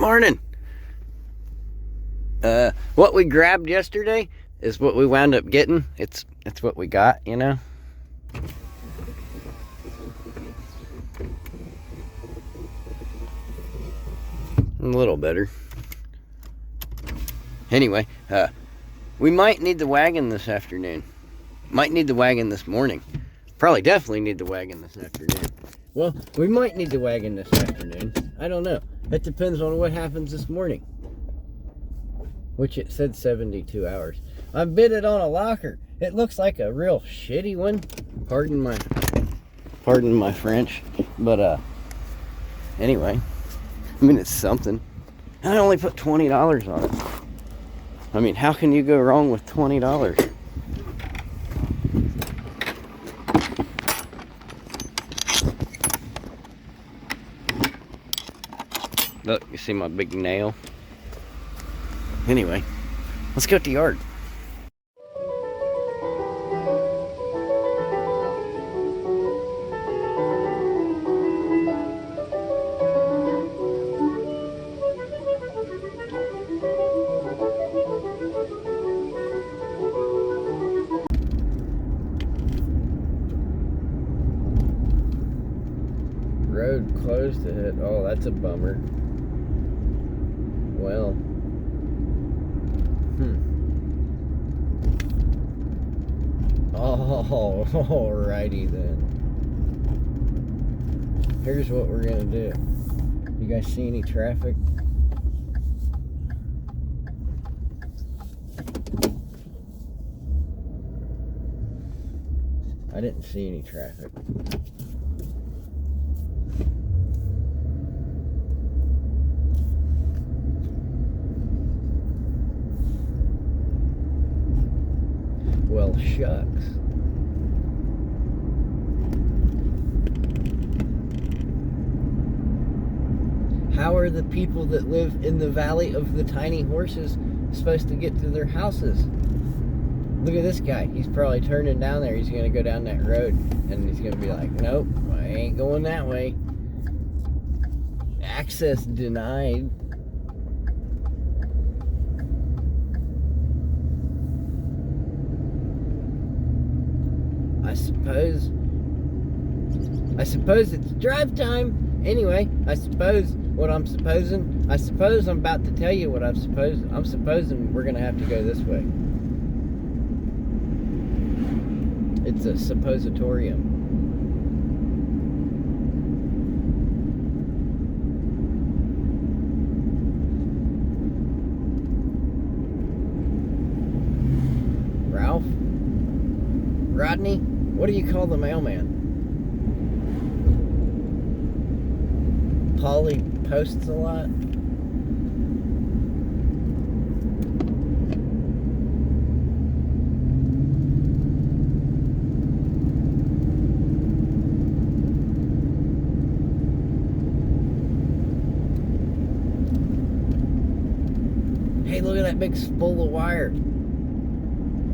Morning. What we grabbed yesterday is what we wound up getting. It's what we got, you know. A little better. Anyway, we might need the wagon this afternoon. Might need the wagon this morning. Probably definitely need the wagon this afternoon. Well, we might need the wagon this afternoon. I don't know. It depends on what happens this morning. Which it said 72 hours. I bid it on a locker. It looks like a real shitty one. Pardon my French. But anyway. I mean, it's something. And I only put $20 on it. I mean, how can you go wrong with $20? Look, you see my big nail? Anyway, let's go to the yard. Road closed ahead. Oh, that's a bummer. Well, alrighty then. Here's what we're gonna do. You guys see any traffic? I didn't see any traffic. Well, shucks. How are the people that live in the Valley of the Tiny Horses supposed to get to their houses? Look at this guy. He's probably turning down there. He's going to go down that road. And he's going to be like, nope, I ain't going that way. Access denied. I suppose it's drive time. Anyway, I suppose I'm about to tell you what I'm supposing we're gonna have to go this way. It's a suppositorium. Ralph? Rodney? What do you call the mailman? Polly posts a lot. Hey, look at that big spool of wire.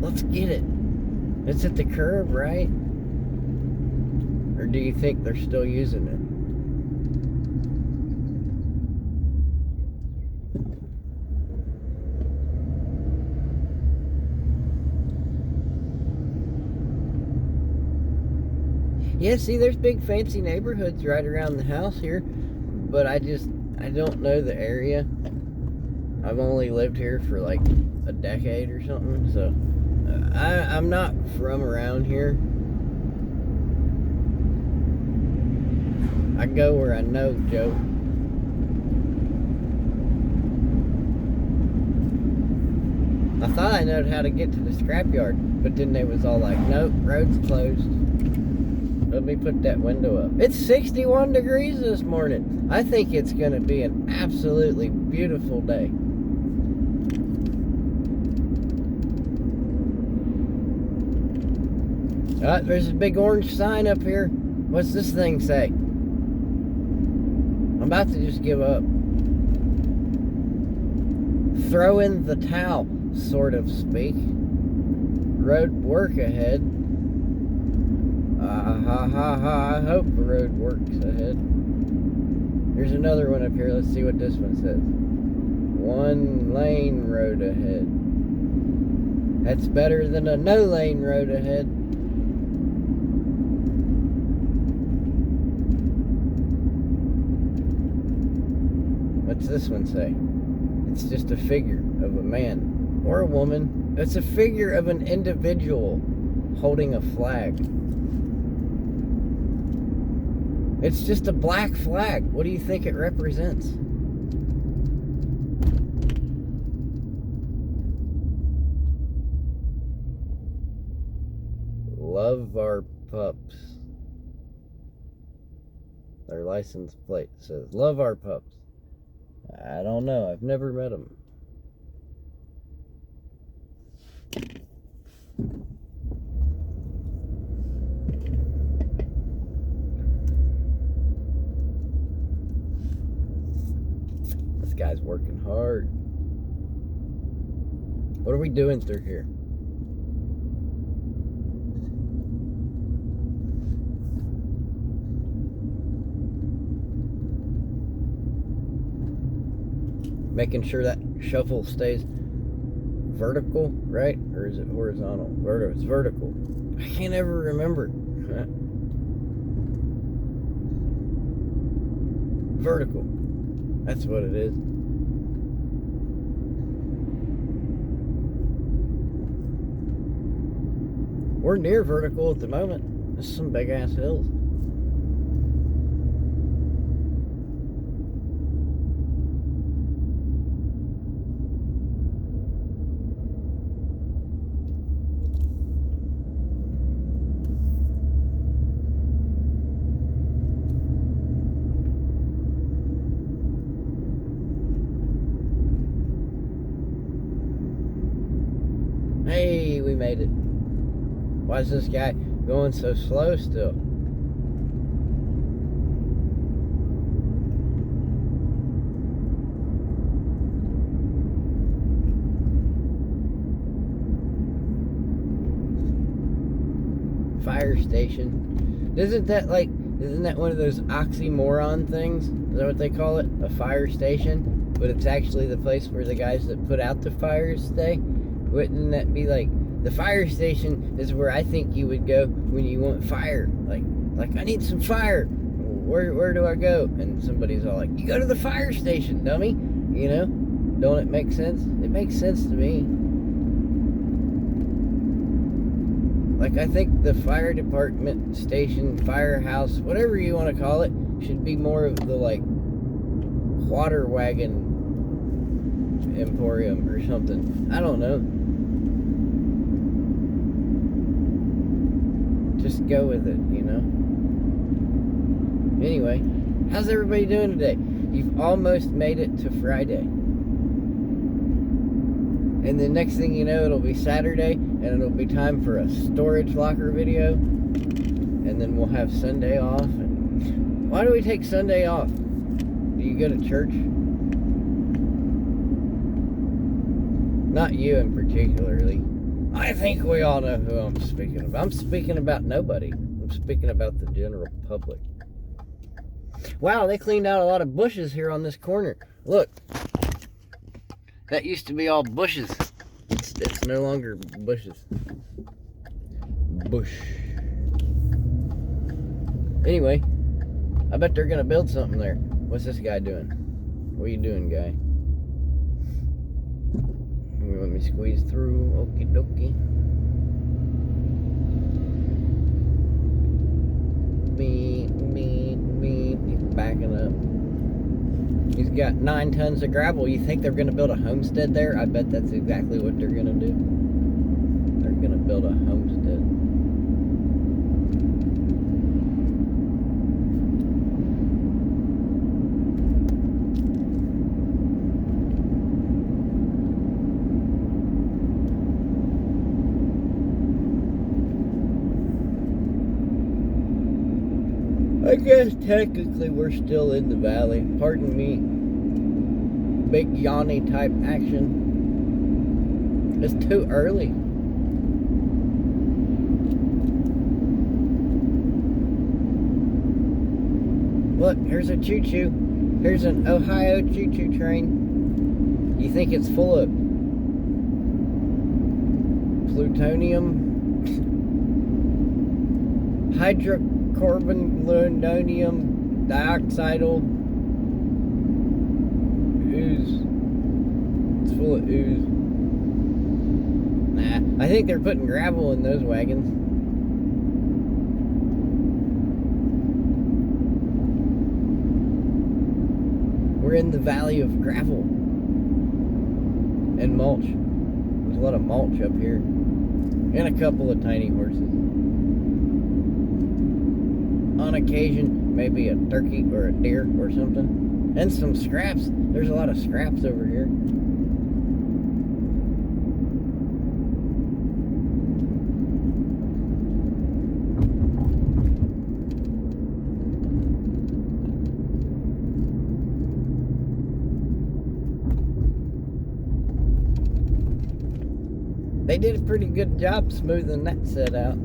Let's get it. It's at the curb, right? Or do you think they're still using it? Yeah, see, there's big fancy neighborhoods right around the house here, but I don't know the area. I've only lived here for like a decade or something, so I'm not from around here. I go where I know, Joe. I thought I knowed how to get to the scrapyard, but then they was all like, nope, road's closed. Let me put that window up. It's 61 degrees this morning. I think it's going to be an absolutely beautiful day. There's a big orange sign up here. What's this thing say? I'm about to just give up. Throw in the towel, sort of speak. Road work ahead. I hope the road works ahead. There's another one up here. Let's see what this one says. 1 lane road ahead. That's better than a no lane road ahead. What's this one say? It's just a figure of a man or a woman. It's a figure of an individual holding a flag. It's just a black flag. What do you think it represents? Love our pups. Their license plate says, love our pups. I don't know. I've never met them. This guy's working hard. What are we doing through here? Making sure that shovel stays vertical, right? Or is it horizontal? It's vertical. I can't ever remember. Vertical. That's what it is. We're near vertical at the moment. There's some big ass hills. Hey, we made it. Why is this guy going so slow still? Fire station. Isn't that one of those oxymoron things? Is that what they call it? A fire station? But it's actually the place where the guys that put out the fires stay? Wouldn't that be like, the fire station is where I think you would go when you want fire. Like I need some fire. Where do I go? And somebody's all like, you go to the fire station, dummy. You know? Don't it make sense? It makes sense to me. Like, I think the fire department station, firehouse, whatever you want to call it, should be more of the, like, water wagon emporium or something. I don't know. Just go with it, you know? Anyway, how's everybody doing today? You've almost made it to Friday. And the next thing you know, it'll be Saturday, and it'll be time for a storage locker video. And then we'll have Sunday off. And why do we take Sunday off? Do you go to church? Not you in particularly. I think we all know who I'm speaking of. I'm speaking about nobody. I'm speaking about the general public. Wow, they cleaned out a lot of bushes here on this corner. Look. That used to be all bushes. It's no longer bushes. Bush. Anyway, I bet they're gonna build something there. What's this guy doing? What are you doing, guy? Let me squeeze through. Okie dokie. Beep. He's backing up. He's got 9 tons of gravel. You think they're going to build a homestead there? I bet that's exactly what they're going to do. They're going to build a homestead. I guess technically we're still in the valley. Pardon me. Big yawny type action. It's too early. Look, here's a choo-choo. Here's an Ohio choo-choo train. You think it's full of plutonium, hydrocarbon dioxidal ooze. It's full of ooze. Nah, I think they're putting gravel in those wagons. We're in the valley of gravel and mulch. There's a lot of mulch up here. And a couple of tiny horses. On occasion, maybe a turkey or a deer or something. And some scraps. There's a lot of scraps over here. They did a pretty good job smoothing that set out.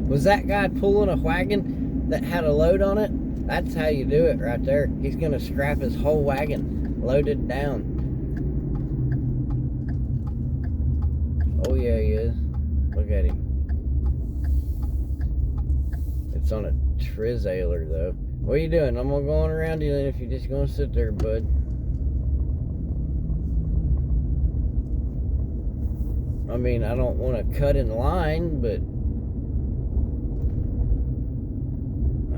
Was that guy pulling a wagon that had a load on it? That's how you do it right there. He's gonna scrap his whole wagon loaded down. Oh yeah, he is. Look at him. It's on a Trizailer though. What are you doing? I'm gonna go on around you then if you're just gonna sit there, bud. I mean, I don't want to cut in line, but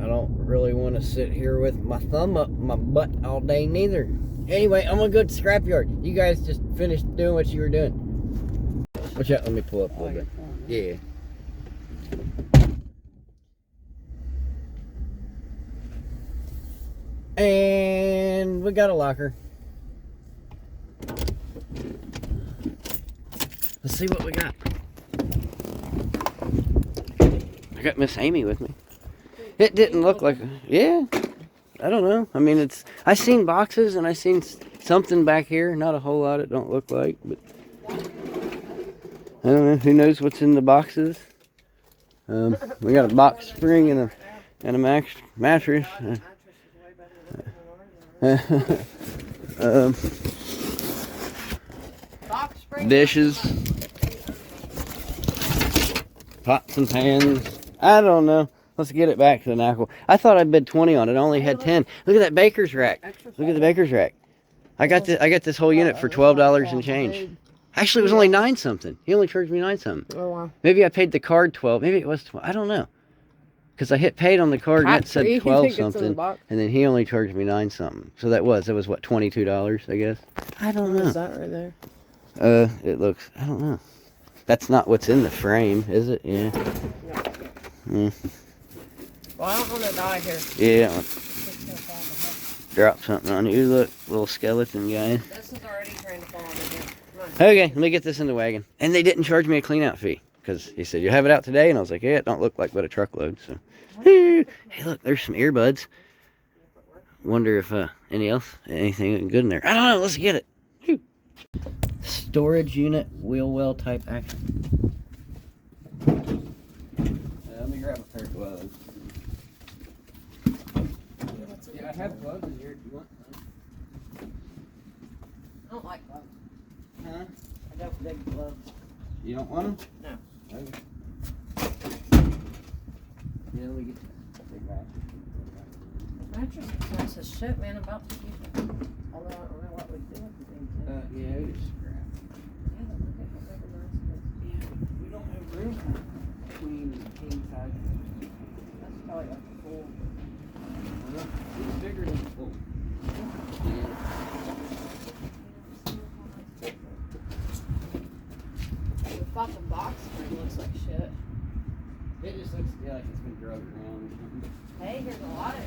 I don't really want to sit here with my thumb up my butt all day neither. Anyway, I'm gonna go to the scrapyard. You guys just finished doing what you were doing. Watch out, let me pull up a little bit. Yeah. And we got a locker. Let's see what we got. I got Miss Amy with me. It didn't look like, yeah, I don't know. I mean, I seen boxes and I seen something back here. Not a whole lot, it don't look like, but I don't know. Who knows what's in the boxes? We got a box spring and a mattress. Dishes, pots and pans. I don't know. Let's get it back to the knuckle. I thought I bid 20 on it. I only had 10. Look at that baker's rack. Look at the baker's rack. I got this whole unit for $12 and change. Actually, it was only 9 something. He only charged me 9 something. Oh wow. Maybe I paid the card 12. Maybe it was 12. I don't know. Because I hit paid on the card and it said 12 something, and then he only charged me 9 something. So that was what, $22, I guess? I don't know. What is that right there? It looks, I don't know. That's not what's in the frame, is it? Yeah. No. Well, I don't want to die here. Yeah. Drop something on you. Look, little skeleton guy. This is already trying to fall on here. Okay, let me get this in the wagon. And they didn't charge me a clean out fee. Because he said, you have it out today? And I was like, yeah, it don't look like but a truckload. So, hey, look, there's some earbuds. Wonder if anything good in there. I don't know, let's get it. Storage unit, wheel well type action. Let me grab a pair of gloves. Yeah, I have gloves in here if you want some. I don't like gloves. Huh? I got big gloves. You don't want them? No. Okay. Yeah, let me get the big mattress. Mattress is nice as shit, man. I'm about to use it. Although I don't know what we do with the thing. Yeah, we just scrap. Yeah, but look at how big and nice it is. Yeah, we don't have room for queen and king size. That's probably a full. It's bigger than full. Yeah. The fucking box spring looks like shit. It just looks like it's been drugged around or something. Hey, here's a lot of it.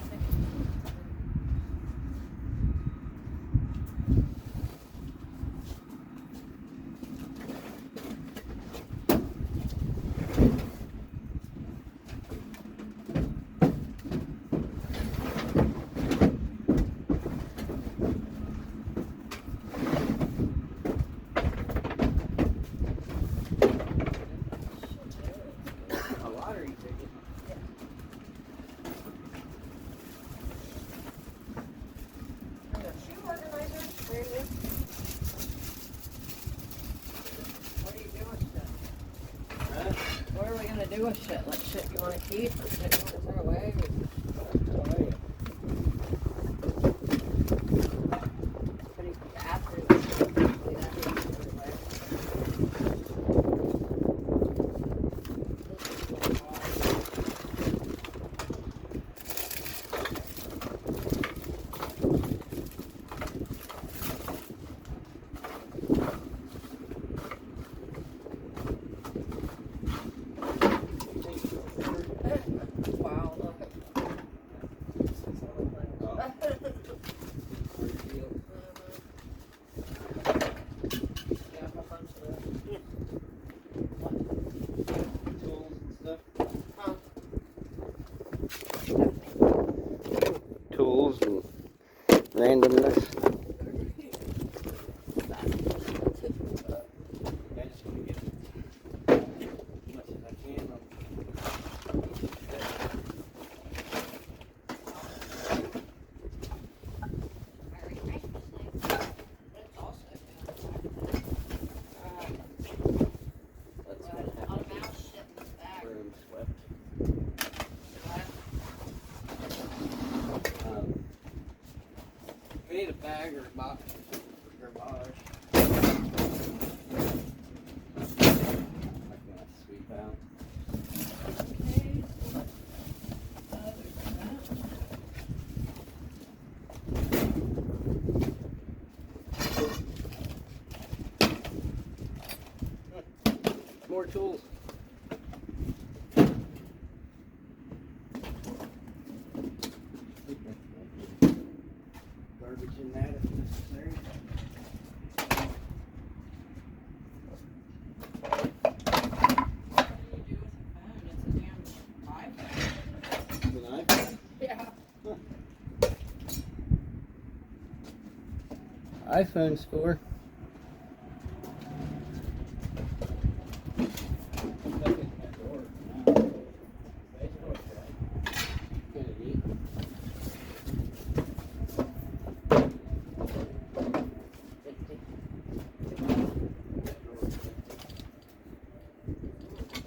A lottery ticket. we gonna do with shit? Like shit you wanna keep or shit you wanna throw away? Pretty bathroom. Wow, look at yeah, a bunch of Tools and stuff. Huh. Tools and randomness. I just want to get as much as I can on room swept. We need a bag or a box for garbage. Like that sweep out. More tools. Garbage in that if necessary. The knife? Yeah. iPhone score.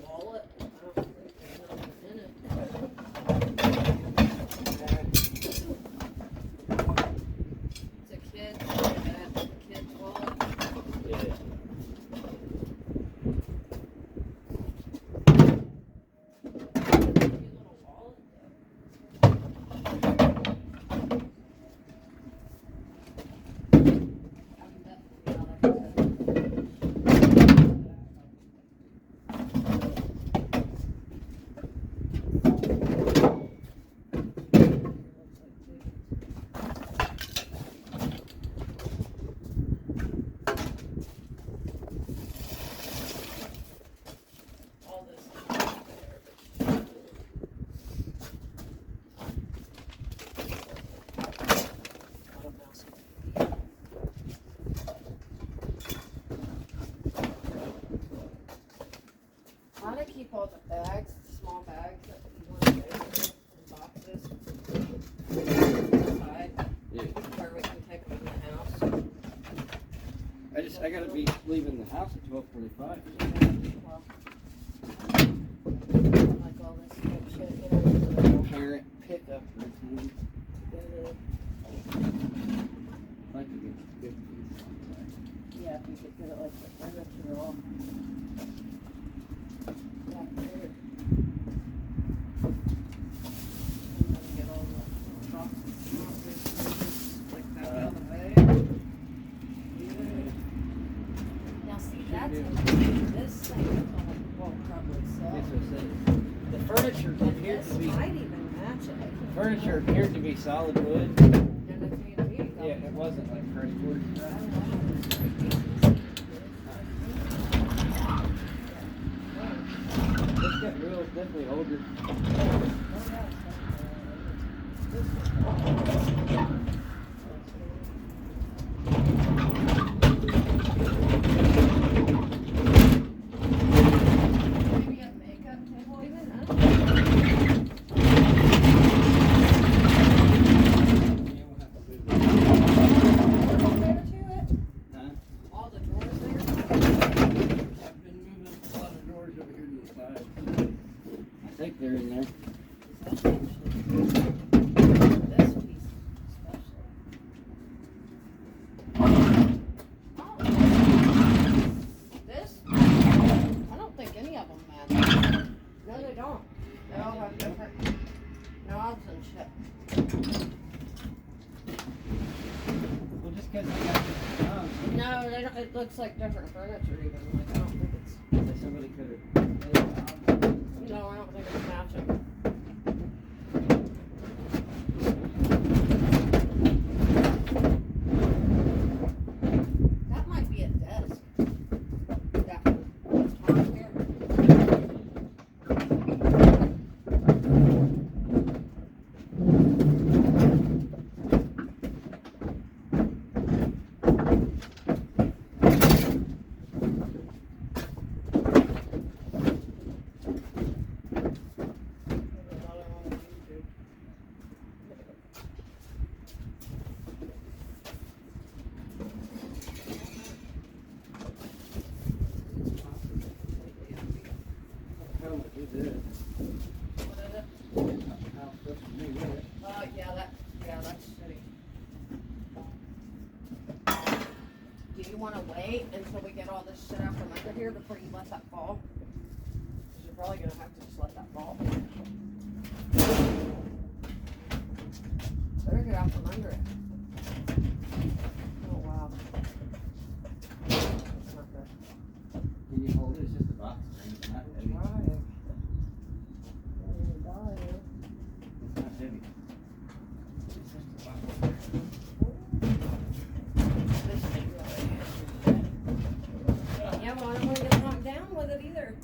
Wallet. I don't think there's nothing in it. It's a kid's wallet. Yeah. Cute little wallet. All this is garbage. Why do I keep all the bags, small bags that you want to take in boxes inside Yeah. where we can take them in the house? I gotta be leaving the house at 12:45. Well, like all this type shit, you know. Parent pickup routine. I like to get a good piece. Yeah, if you could get it like the furniture all back there. And then get all the boxes like that out of the way. Now see, that's this thing will probably sell. That's what I said. The furniture And appeared this to be might even match it. furniture appeared to be solid wood. And it's B&B. Yeah, it wasn't like fresh wood. It's got real, definitely older. Maybe a makeup table even, huh? Yeah, we'll have to move it. All there to it? Huh? All the drawers there? I've been moving a lot of doors over here to the side. think they're in there. This piece especially. Oh. This? I don't think any of them match. No, they don't. They all have different knobs and shit. Well, just because I got different No, they don't. It looks like different furniture even. Like, I don't think it's. somebody could have. No, I don't think it's matching. That might be a desk. That one. On here. That's shitty. Do you want to wait until we get all this shit out from under here before you let that fall? Because you're probably going to have to just let that fall. Better get out from under it. Oh, wow. That's not good. Can you hold it? It's just a box spring. It's not heavy. Right. It's not heavy. It's just a box spring. Yeah, well, I don't want to get knocked down with it either.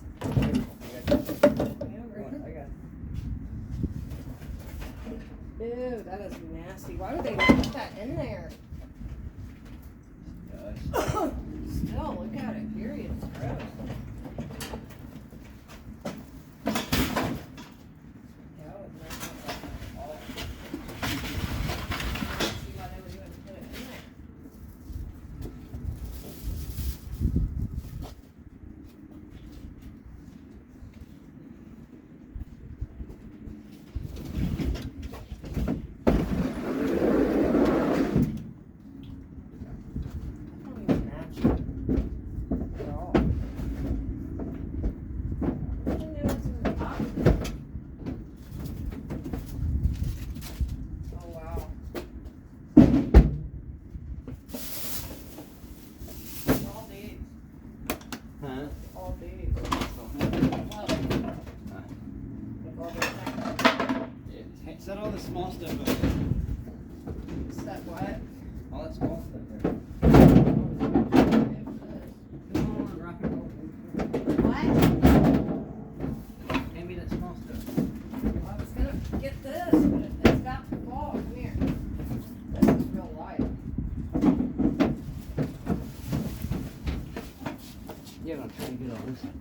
Ew, that is nasty. Why would they put that in there? Still, look at it. Period. It's gross. Yeah, I would not want that at all. I don't see why they would even put it in there. Set all the small stuff up. Set what? All that small stuff there. What? Hand me that small stuff. I was gonna get this, but it's got to fall. Come here. This is real light. Yeah, but I'm trying to get all this up there.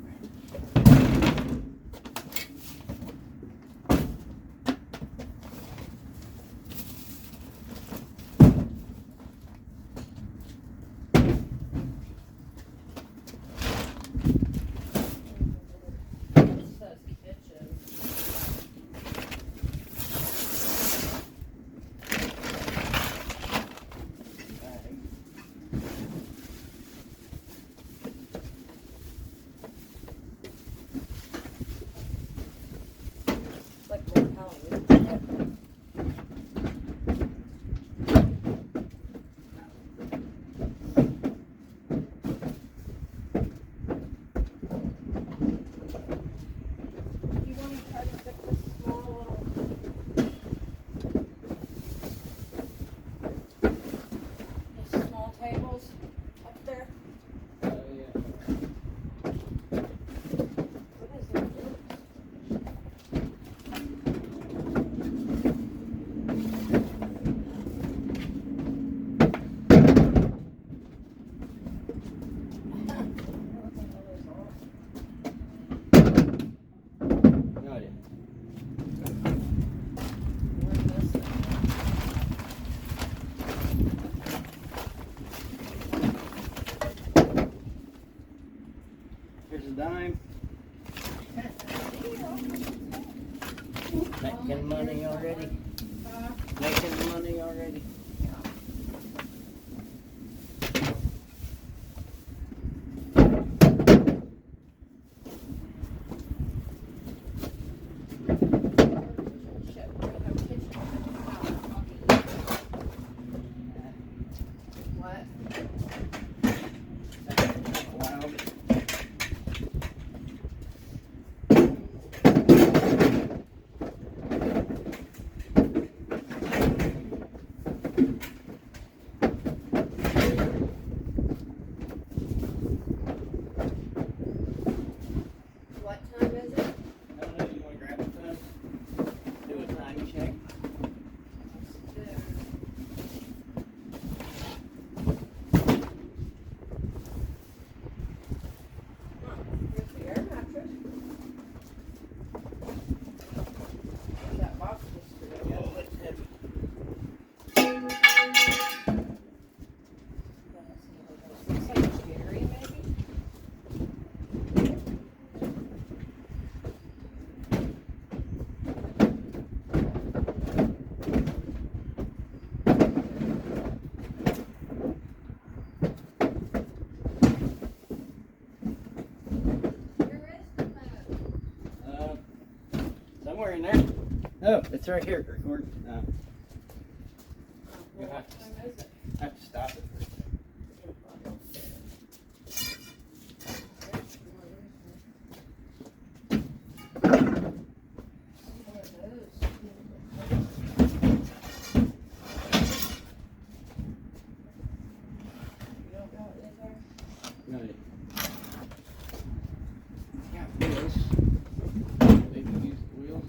Here's a dime. Making money already. Making money already. Somewhere in there. Oh, it's right here. Record. You have to stop it for a second. No, yeah, wheels. Maybe use the wheels.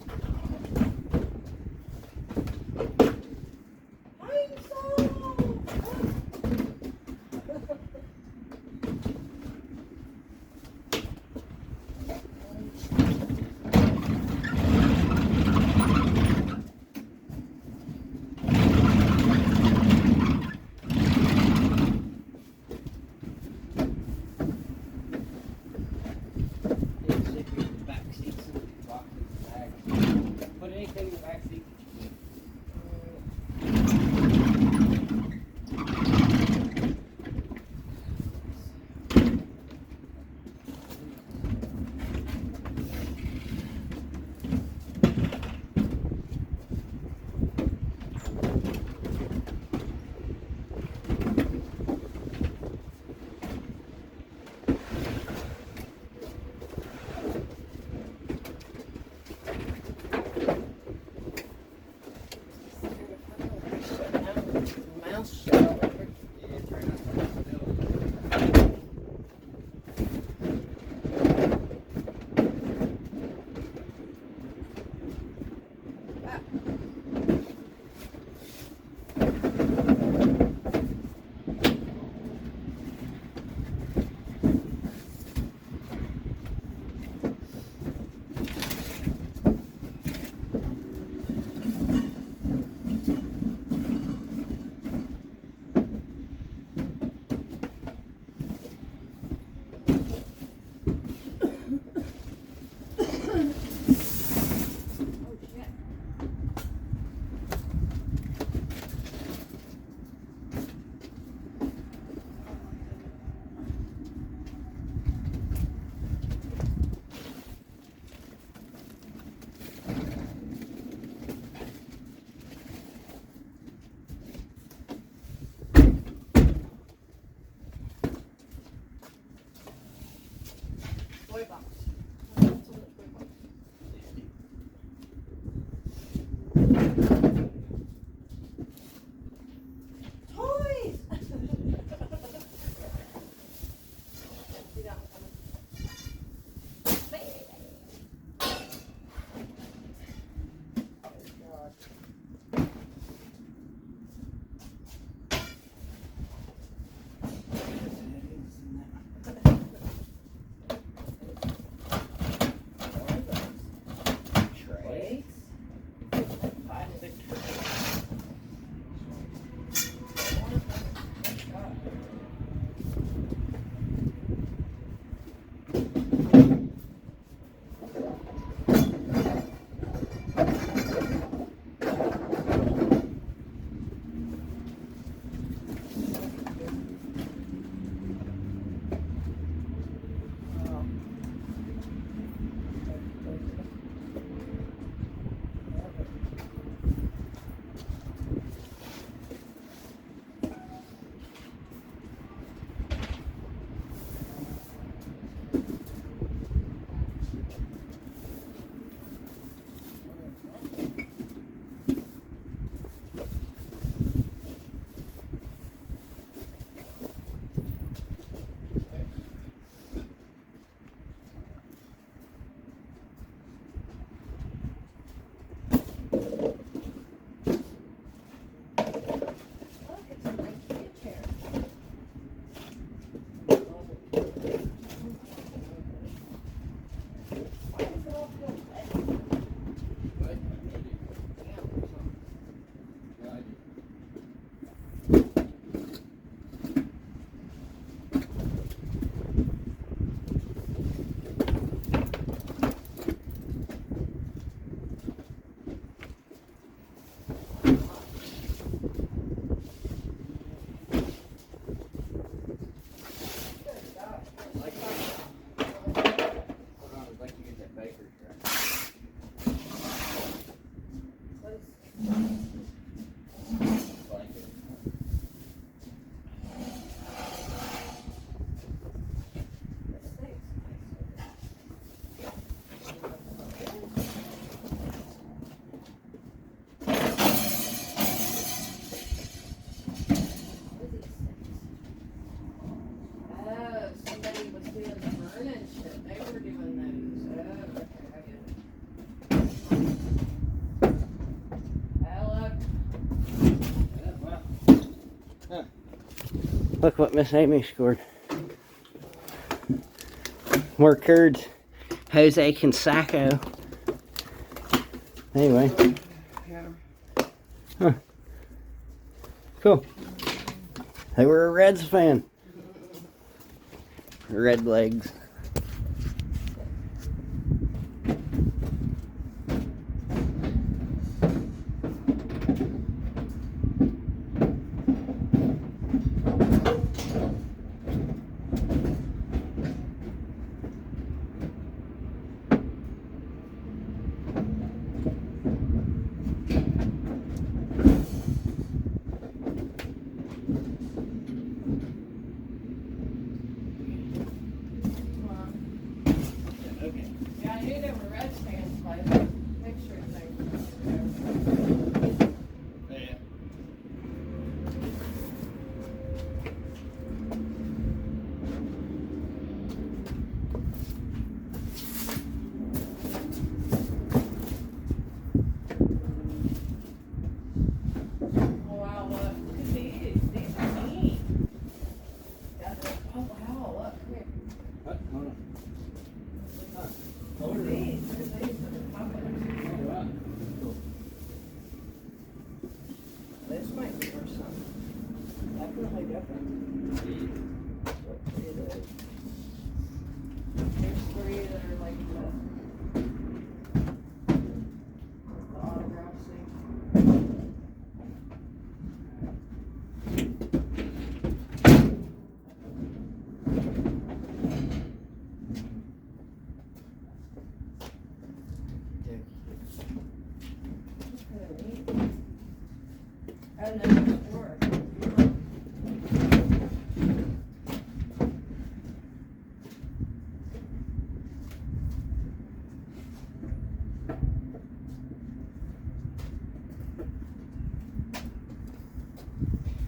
Look what Miss Amy scored. More curds. Jose Canseco. Anyway. Huh. Cool. They were a Reds fan. Red legs.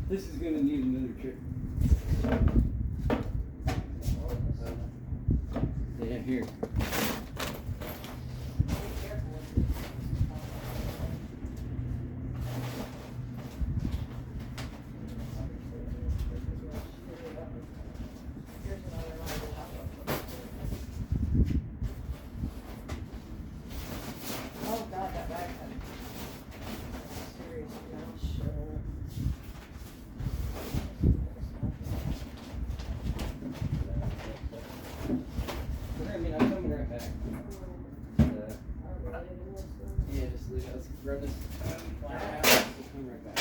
This is going to need another trip. Yeah, here. Oh God, that bag had serious mouse shit in it. I'm coming right back. Yeah, just leave it. Let's run this flat out. Let's come right back.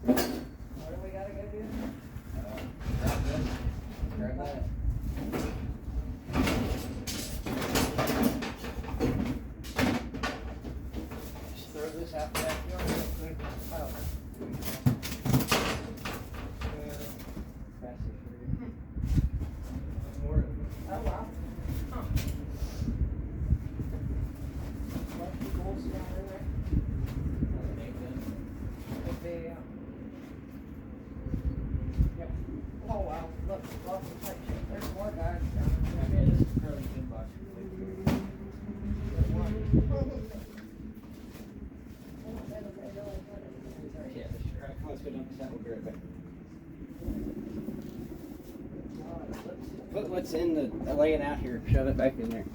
What do we gotta go do? Grab this. Grab that. Just throw this out the backyard real quick. Oh. Oh wow. Huh. What goals down in there? Could be, yep. Oh wow, look, lots of tight shit. There's more bags down there. This is probably a good box. Yeah, sure. Come on, let's go dump this out. We'll be right back. Put what's in the laying out here. Shove it back in there.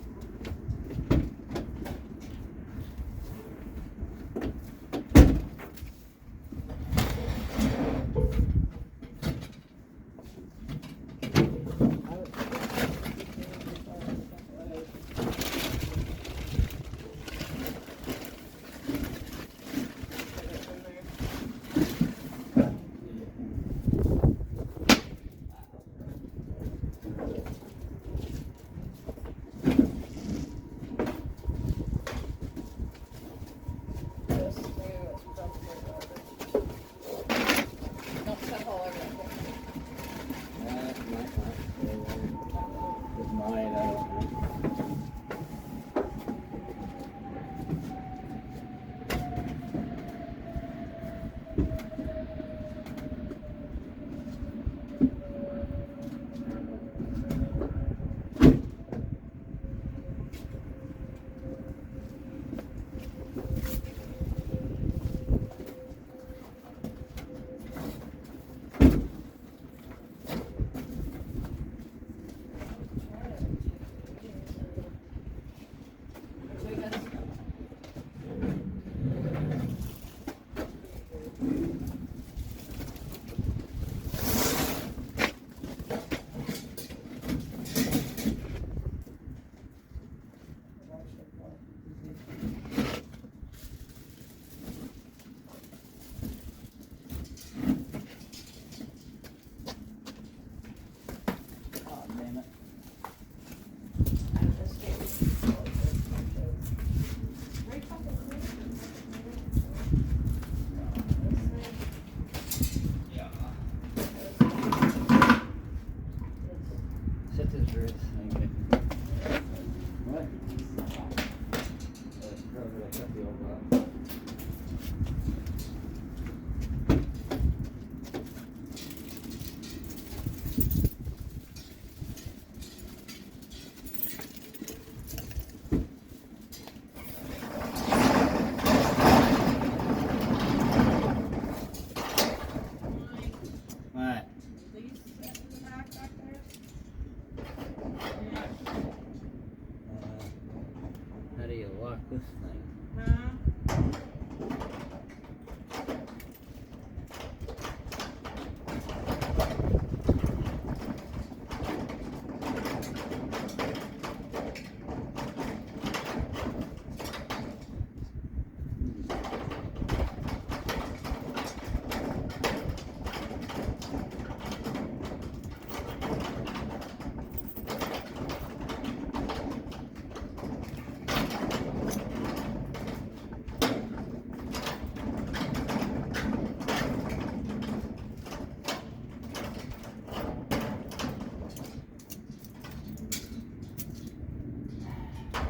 This thing.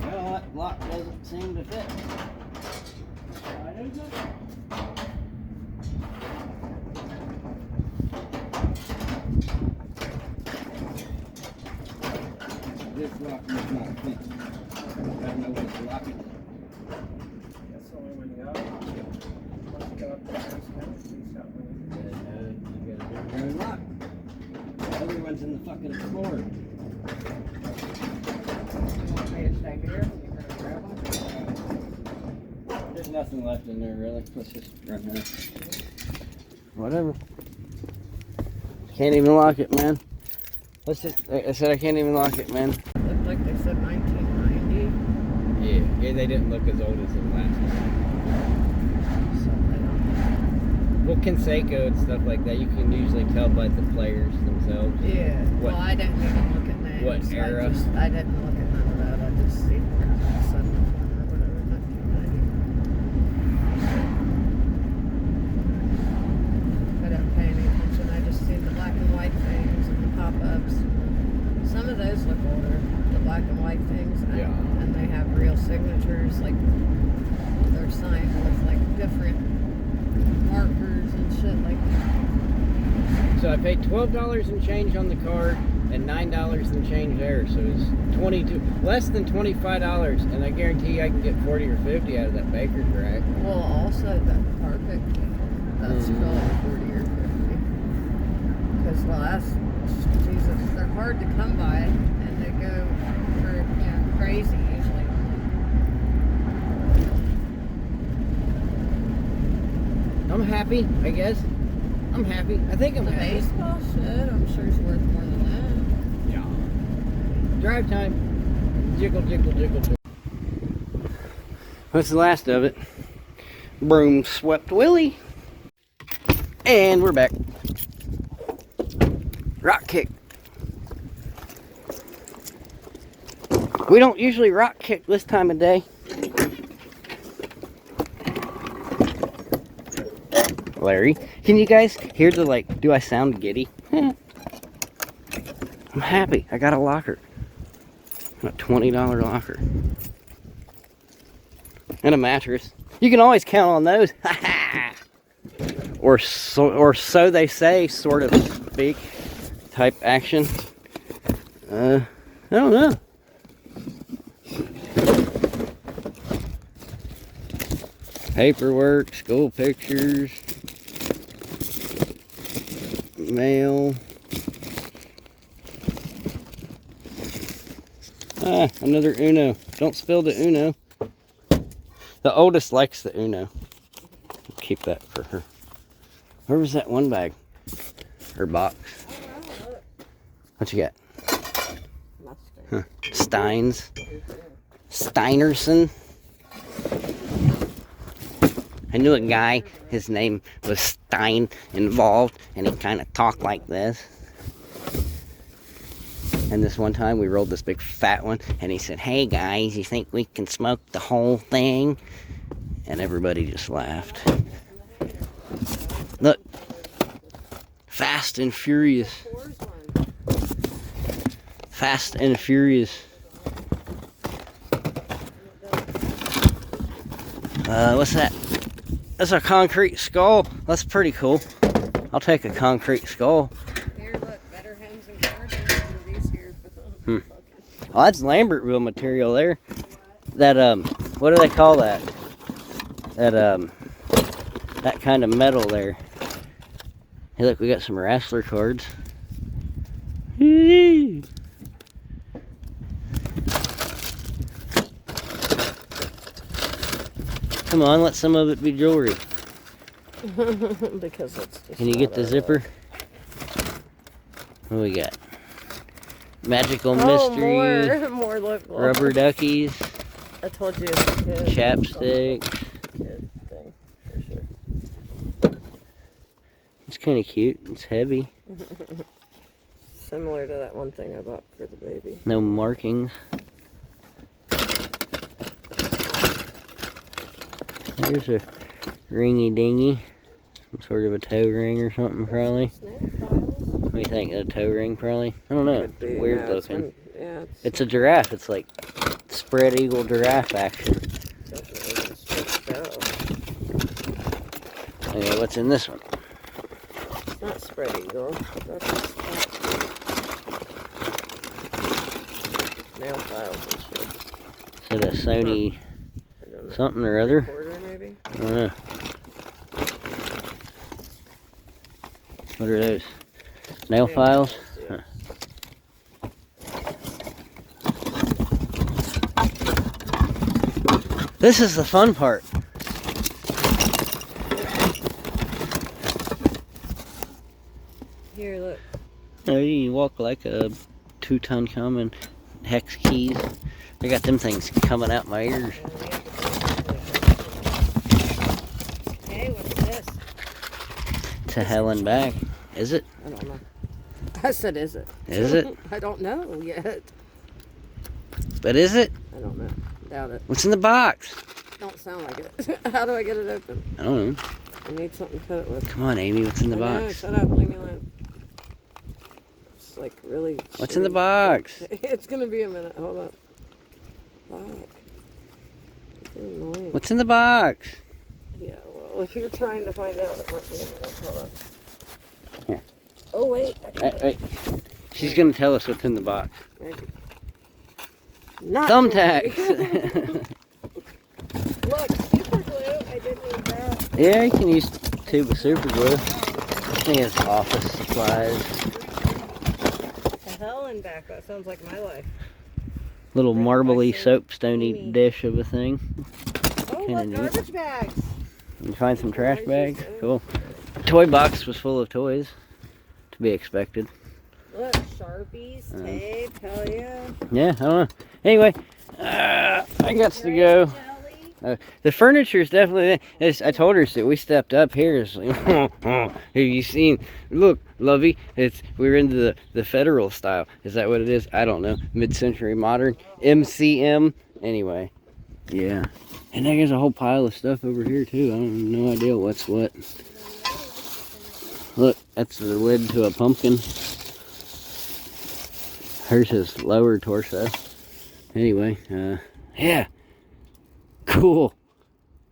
Well, that lock doesn't seem to fit. Why does it? This lock does not fit. I don't know what to lock it. That's the only one you got. Once you go up there, there's penalties out there. You got a different lock. The other one's in the fucking floor. You want me to stay here? You're gonna grab them? There's nothing left in there really. Let's just run there. Whatever. Can't even lock it, man. Let's just, like I said, I can't even lock it, man. Looked like they said 1990. Yeah, they didn't look as old as the last one. So I don't Well, Conseco and stuff like that, you can usually tell by the players themselves. know. Yeah. What- Well, I didn't even look at names. what era? I didn't look at none of that. I just seen it all of a sudden or whatever, 1990. I didn't pay any attention. I just seen the black and white things and the pop-ups. Some of those look older, the black and white things. Yeah. And they have real signatures, like they're signed with like different markers and shit like that. So I paid $12 and change on the card and $9 and change there. So it's less than $25, and I guarantee you I can get 40 or 50 out of that baker's rack. Well, also that carpet, that's probably 40 or 50. Because, well, that's, Jesus, they're hard to come by, and they go for, crazy usually. I'm happy, I guess. I'm happy. I think I'm The happy. baseball shit, I'm sure is worth more than Yeah. Drive time. Jiggle, jiggle, jiggle, jiggle. What's the last of it? Broom swept Willie. And we're back. Rock kick. We don't usually rock kick this time of day. Larry, can you guys hear the, do I sound giddy? I'm happy. I got a locker. A $20 locker. And a mattress. You can always count on those. or so they say, sort of speak. Type action. I don't know. Paperwork, school pictures, mail. Ah, another Uno. Don't spill the Uno. The oldest likes the Uno. I'll keep that for her. Where was that one bag? Her box. What you got? Huh. Steins. Steinerson. I knew a guy, his name was Stein, involved, and he kind of talked like this. And this one time we rolled this big fat one, and he said, "Hey guys, you think we can smoke the whole thing?" And everybody just laughed. Look. Fast and Furious. Fast and Furious. What's that? That's a concrete skull. That's pretty cool. I'll take a concrete skull. Here, look, better hems and gardens than these here. Oh, that's Lambertville material there. That, what do they call that? That kind of metal there. Hey, look, we got some wrestler cards. Come on, let some of it be jewelry. Because it's just Can you get the zipper? What do we got? Magical Mystery. More lip gloss. Rubber duckies. I told you it's a kid. Chapstick. Kid thing, for sure. It's kind of cute. It's heavy. Similar to that one thing I bought for the baby. No markings. Here's a ringy dingy. Some sort of a toe ring or something, probably. What do you think? A toe ring, probably? I don't know. Be, Weird yeah, looking. Yeah, It's a giraffe. It's like spread eagle giraffe action. definitely stretched out. Okay, what's in this one? It's not spread eagle. That's nail files and shit. Is it a Sony I don't know. something or other? Recorder, maybe? I don't know. What are those? Nail files? Yeah. This is the fun part. Here, look. Oh, you walk like a Tutankhamun. Hex keys. I got them things coming out my ears. Hey, what's this? To hell and back. Is it? I don't know. I said, is it? Is it? I don't know yet. But is it? I don't know. Doubt it. What's in the box? Don't sound like it. How do I get it open? I don't know. I need something to cut it with. Come on, Amy. What's in the I know, box? shut up. Leave me alone. It's like really. What's in the shitty. box? It's gonna be a minute. Hold up. Fuck. It's annoying. What's in the box? Yeah, well, if you're trying to find out, it might be a minute. Hold on. Here. Oh, wait. I got it. Wait. She's gonna tell us what's in the box. Maybe. Not Thumbtacks. Look, super glue. I did need that. Yeah, you can use a tube of super glue. I think it's office supplies. The hell and back. That sounds like my life. Little Right, marbly nice soapstony creamy. dish of a thing. Oh, Kinda look, neat. garbage bags. You find some trash bags? Cool. Toy box was full of toys. To be expected. Look, Sharpies, tape, hell yeah. Yeah, I don't know. Anyway, I got to go. Jelly. The furniture's definitely. I told her that we stepped up here. It's like, have you seen? Look, Lovey, we're into the federal style. Is that what it is? I don't know. Mid-century modern, MCM. Anyway, yeah. And there's a whole pile of stuff over here too. I don't have no idea what's what. Look, that's the lid to a pumpkin. Hers is lower torso. Anyway, yeah. Cool.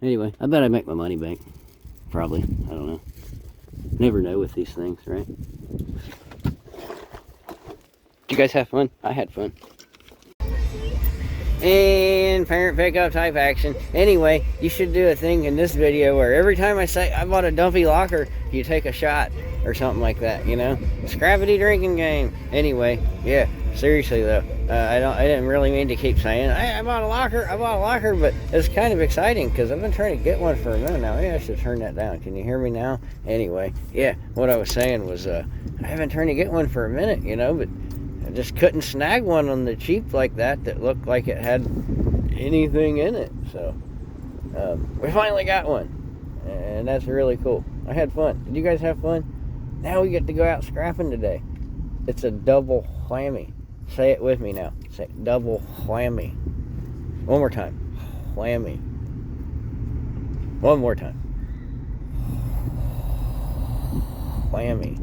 Anyway, I bet I make my money back. Probably. I don't know. Never know with these things, right? Did you guys have fun? I had fun. And parent pickup type action. Anyway, you should do a thing in this video where every time I say I bought a Dumpy Locker, you take a shot or something like that, you know? Scrappity drinking game. Anyway, yeah, seriously though, I didn't really mean to keep saying I bought a locker, but it's kind of exciting because I've been trying to get one for a minute now. Maybe I should turn that down. Can you hear me now? Anyway, yeah, what I was saying was I haven't trying to get one for a minute, you know, but I just couldn't snag one on the cheap like that looked like it had anything in it. So we finally got one, and that's really cool. I had fun. Did you guys have fun? Now we get to go out scrapping today. It's a double whammy. Say it with me now. Say double whammy. One more time. Whammy. One more time. Whammy.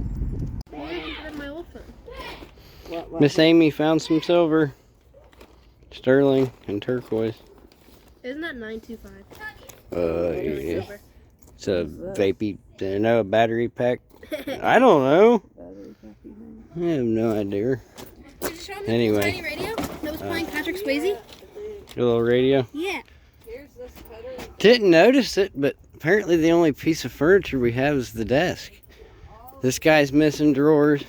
Miss Amy found some silver. Sterling and turquoise. Isn't that 925? Yeah. It's a vapey, a battery pack. I don't know. I have no idea. Did you show me Anyway. the tiny radio that was playing Patrick Swayze? A little radio. Yeah. Didn't notice it, but apparently the only piece of furniture we have is the desk. This guy's missing drawers.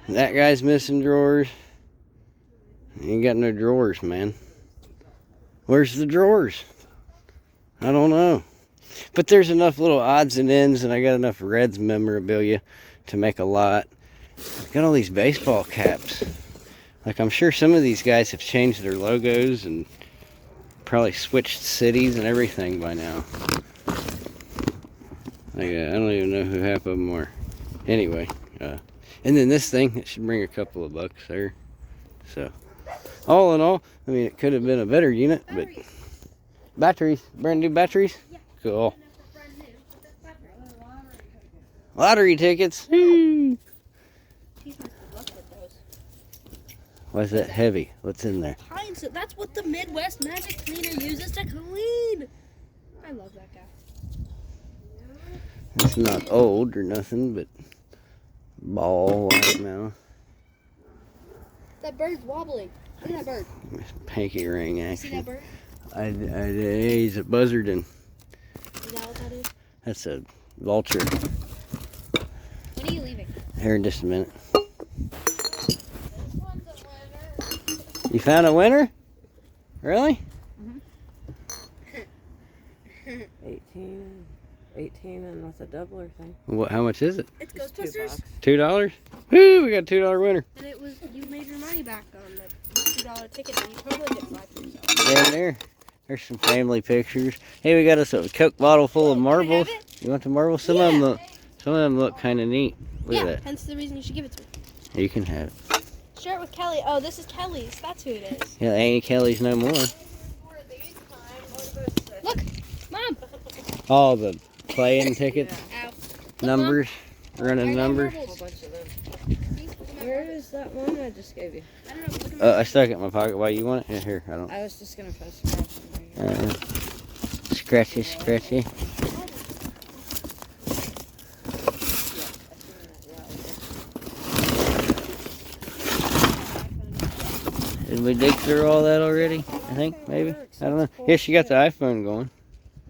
That guy's missing drawers. Ain't got no drawers, man. Where's the drawers? I don't know. But there's enough little odds and ends, and I got enough Reds memorabilia to make a lot. Got all these baseball caps. Like, I'm sure some of these guys have changed their logos and probably switched cities and everything by now. Like, I don't even know who half of them are. Anyway, and then this thing, it should bring a couple of bucks there. So, all in all, I mean, it could have been a better unit, but batteries, brand new batteries. Yeah. Cool. Lottery tickets. Woo. Why is that heavy? What's in there? Pine soap. That's what the Midwest Magic Cleaner uses to clean. I love that guy. It's not old or nothing, but ball right now. That bird's wobbling. Look at that bird. Pinky ring See action. that bird? He's a buzzardin. Is that what that is? That's a vulture. When are you leaving? Here in just a minute. You found a winner? Really? 18 and with a doubler thing. What? How much is it? It's Ghostbusters. $2? Woo! We got a $2 winner. And it was, you made your money back on the $2 ticket that you totally didn't buy for yourself. Down there. There's some family pictures. Hey, we got us a Coke bottle full of marbles. You want the marbles? Some of them look kind of neat. Look at that. Hence the reason you should give it to me. You can have it. Share it with Kelly. Oh, this is Kelly's. That's who it is. Yeah, ain't Kelly's no more. Look, Mom. All the playing tickets, Ow. numbers, running numbers. Where is that one I just gave you? I don't know. Look at my I stuck it in my pocket. Why you want it? Yeah, here, I don't. I was just gonna post it. Scratchy. Did we dig through all that already? I think, maybe. I don't know. Yeah, she got the iPhone going.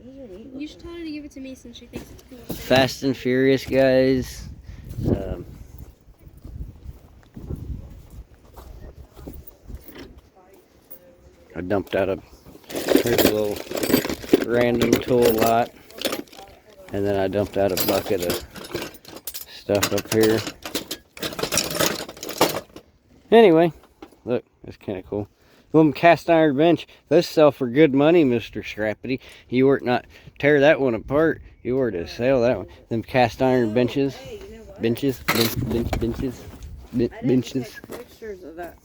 You should tell her to give it to me since she thinks it's cool. Fast and Furious guys. I dumped out here's a little random tool lot. And then I dumped out a bucket of stuff up here. Anyway, look, that's kind of cool. Little cast iron bench. Those sell for good money, Mr. Scrappity. You were not tear that one apart. You were to sell that one. Them cast iron benches. Benches. Benches. Pictures of that.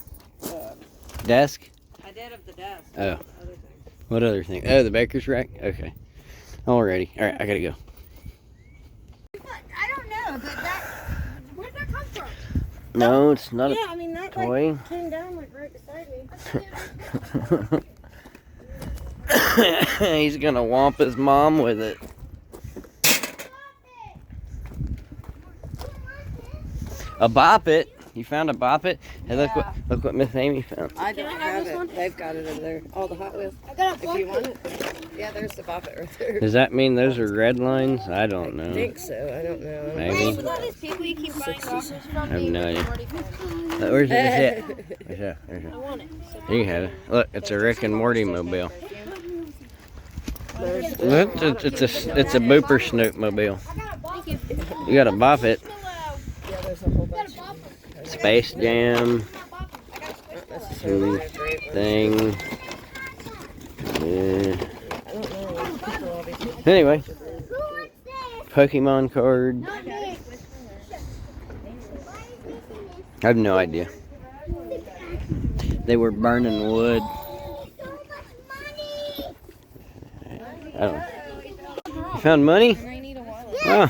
Desk. I did of the desk. Oh. Other thing. What other thing? Oh, the baker's rack? Okay. Alrighty. Alright, I gotta go. I don't know, but where'd that come from? No, it's not Yeah, I mean that toy. like came down like right beside me. He's gonna whomp his mom with it. A bop it. You found a bop it? Hey, look what Miss Amy found. I don't Can I have have this it. one? They've got it over there. All the Hot Wheels. I got a If you want it. Yeah, there's the Bop It right there. Does that mean those are red lines? I don't I know. think so. I don't know. Maybe. With all these people you keep buying boxes from, I have no idea. Morty fans. Where's it? Where's it? I want it. So You can have it. Look, it's a Rick and Morty mobile. There's Look, it's a Booper Snoop mobile. thank you. You got a bop it. yeah, there's a whole bunch. Space Jam Necessarily a great one. thing. Yeah. I don't know. People always Anyway, Pokemon card. I have no idea. They were burning wood. I don't know. You found money? Oh.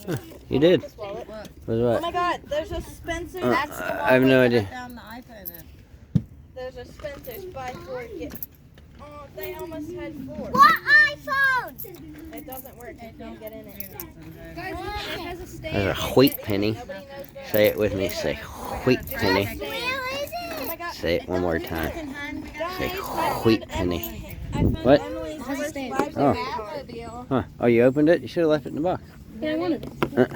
Huh, you did. What was Oh what? my god, there's a Spencer's. I have no idea. Down the iPhone in. There's a Spencer's buy four get. Oh, they almost had four. What iPhone? It doesn't work. You can't get in it. Guys, it has a stand. There's a wheat penny. Say it with me. Say wheat penny. Where is it? Say it one more time. Say wheat penny. I found What? Emily's Has a first stand. live Oh. deal. Huh. Oh, you opened it? You should have left it in the box. Yeah, I wanted it.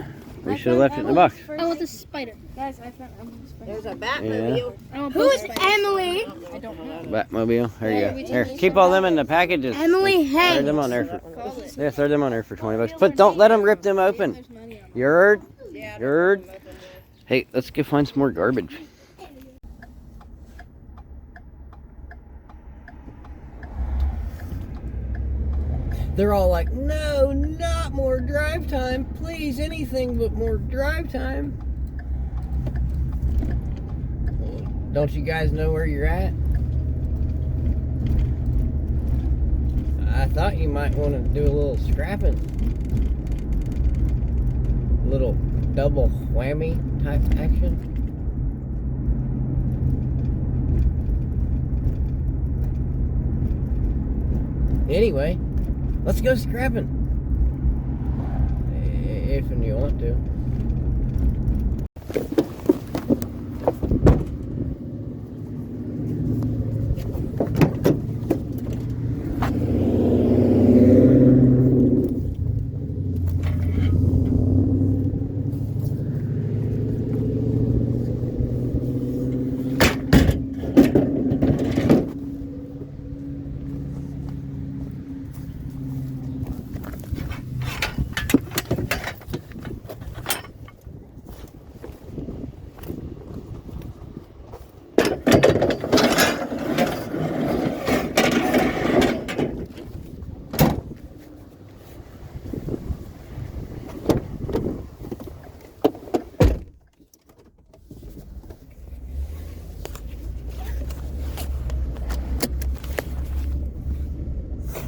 We should have left it in the box. I want this spider. Guys, I found a spider. There's a Batmobile. I want Who both is spiders. Emily? I don't know. Batmobile. There you go. Here, keep all them in the packages. Emily Throw Hanks. them on there for. Yeah, throw them on there for $20. But don't let them rip them open. There's money on it. You heard? Yeah. You heard? Hey, let's go find some more garbage. They're all like, no, not more drive time. Please, anything but more drive time. Don't you guys know where you're at? I thought you might want to do a little scrapping. A little double whammy type action. Anyway, let's go scrapping. If and you want to.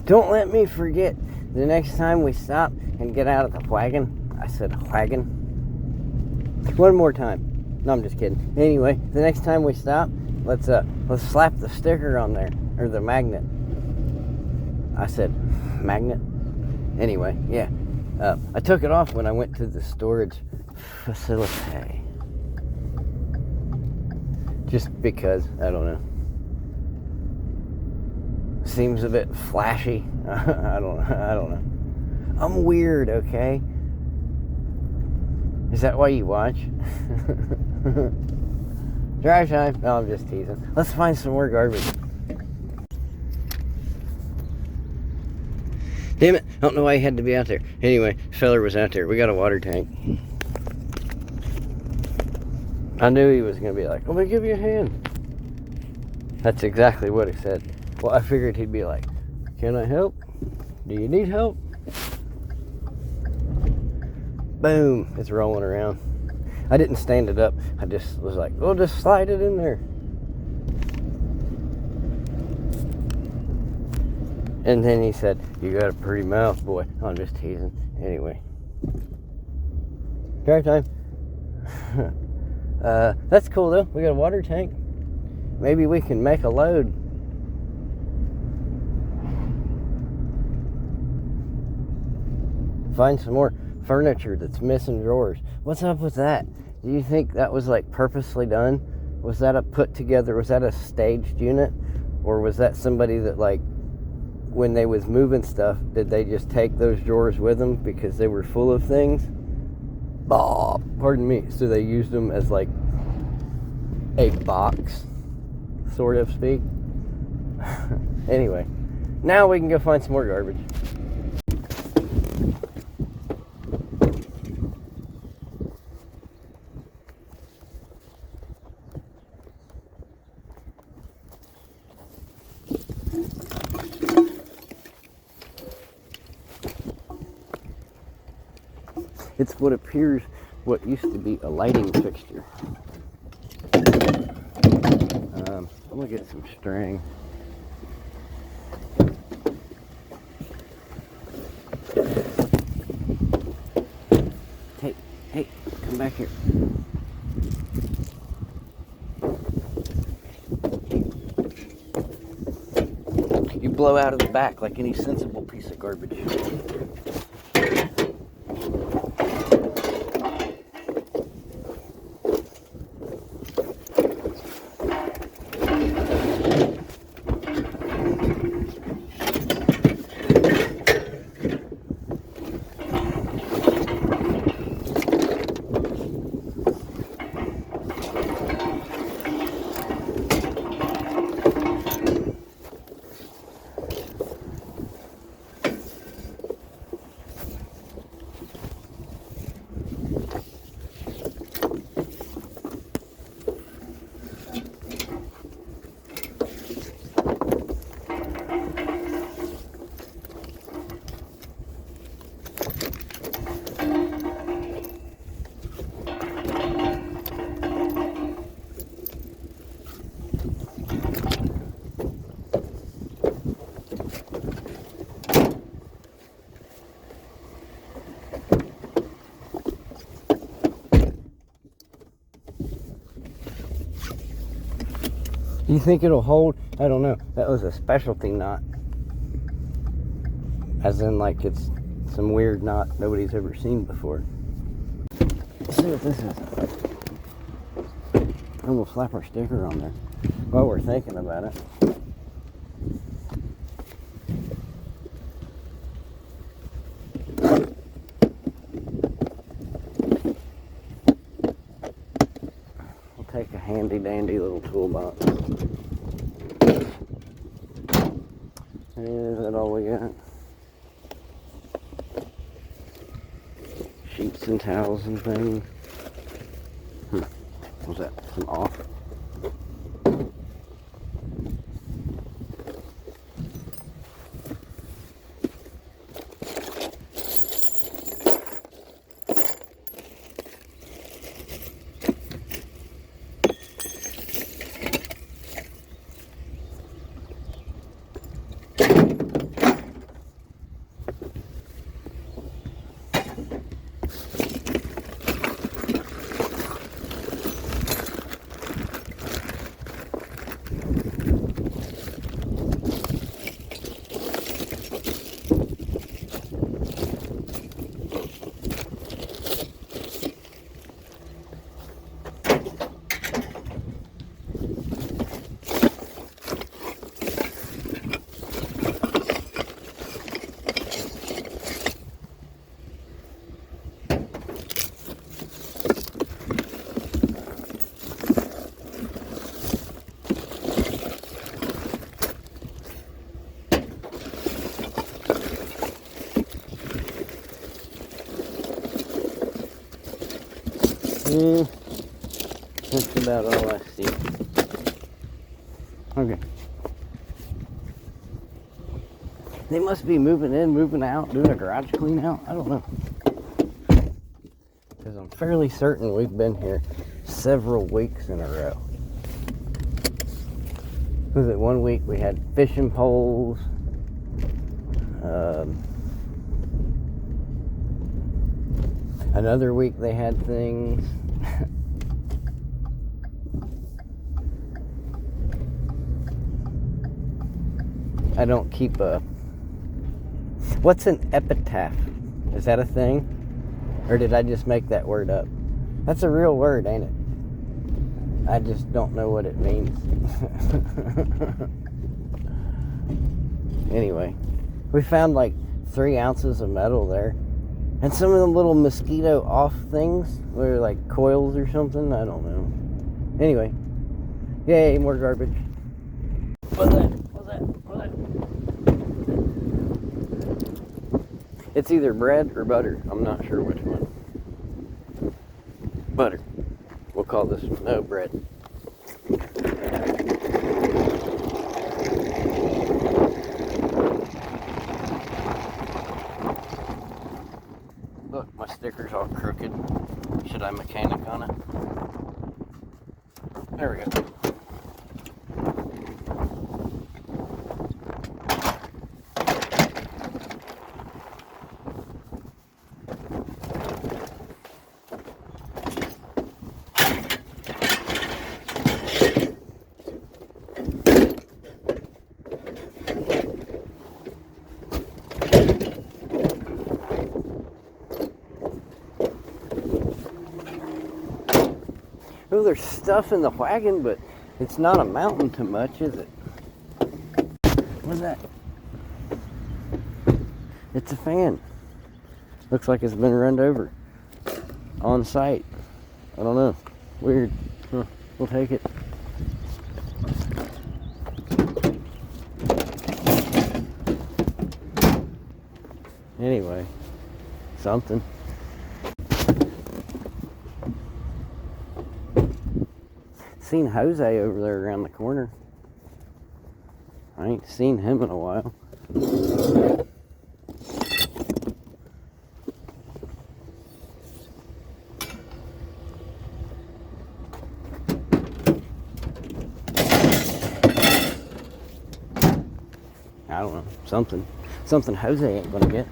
Don't let me forget the next time we stop and get out of the wagon. I said wagon. One more time. No, I'm just kidding. Anyway, the next time we stop, let's slap the sticker on there, or the magnet. I said magnet. Anyway, yeah. I took it off when I went to the storage facility. Just because, I don't know. Seems a bit flashy. I don't know. I'm weird, okay? Is that why you watch? Drive time. No, I'm just teasing. Let's find some more garbage. Damn it. I don't know why he had to be out there. Anyway, feller was out there. We got a water tank. I knew he was going to be like, let me give you a hand. That's exactly what he said. Well, I figured he'd be like, can I help? Do you need help? Boom, it's rolling around. I didn't stand it up. I just was like, well, just slide it in there. And then he said, you got a pretty mouth, boy. I'm just teasing. Anyway. Drive time. That's cool though. We got a water tank. Maybe we can make a load. Find some more furniture that's missing drawers. What's up with that? Do you think that was like purposely done? Was that a put together? Was that a staged unit? Or was that somebody that, like, when they was moving stuff, did they just take those drawers with them because they were full of things? Pardon me. So they used them as like a box, sort of speak. Anyway, now we can go find some more garbage. It's what appears what used to be a lighting fixture. I'm gonna get some string. Hey, come back here. You blow out of the back like any sensible piece of garbage. Do you think it'll hold? I don't know. That was a specialty knot. As in, like, it's some weird knot nobody's ever seen before. Let's see what this is. And we'll slap our sticker on there while we're thinking about it. We'll take a handy dandy little toolbox. Is that all we got? Sheets and towels and things. What was that? Some off? That's about all I see. Okay. They must be moving in, moving out, doing a garage clean out. I don't know. Because I'm fairly certain we've been here several weeks in a row. Was it one week we had fishing poles? Another week they had things. I don't keep a... What's an epitaph? Is that a thing? Or did I just make that word up? That's a real word, ain't it? I just don't know what it means. Anyway, we found like 3 ounces of metal there. And some of the little mosquito off things were like coils or something. I don't know. Anyway, yay, more garbage. What's that? It's either bread or butter. I'm not sure which one. Butter. We'll call this one. No, bread. Look, my sticker's all crooked. Should I mechanic on it? There we go. Oh, there's stuff in the wagon, but it's not amounting to much, is it? What's that? It's a fan. Looks like it's been run over on site. I don't know. Weird. Huh. We'll take it. Anyway, something. Seen Jose over there around the corner. I ain't seen him in a while. I don't know. Something Jose ain't gonna get.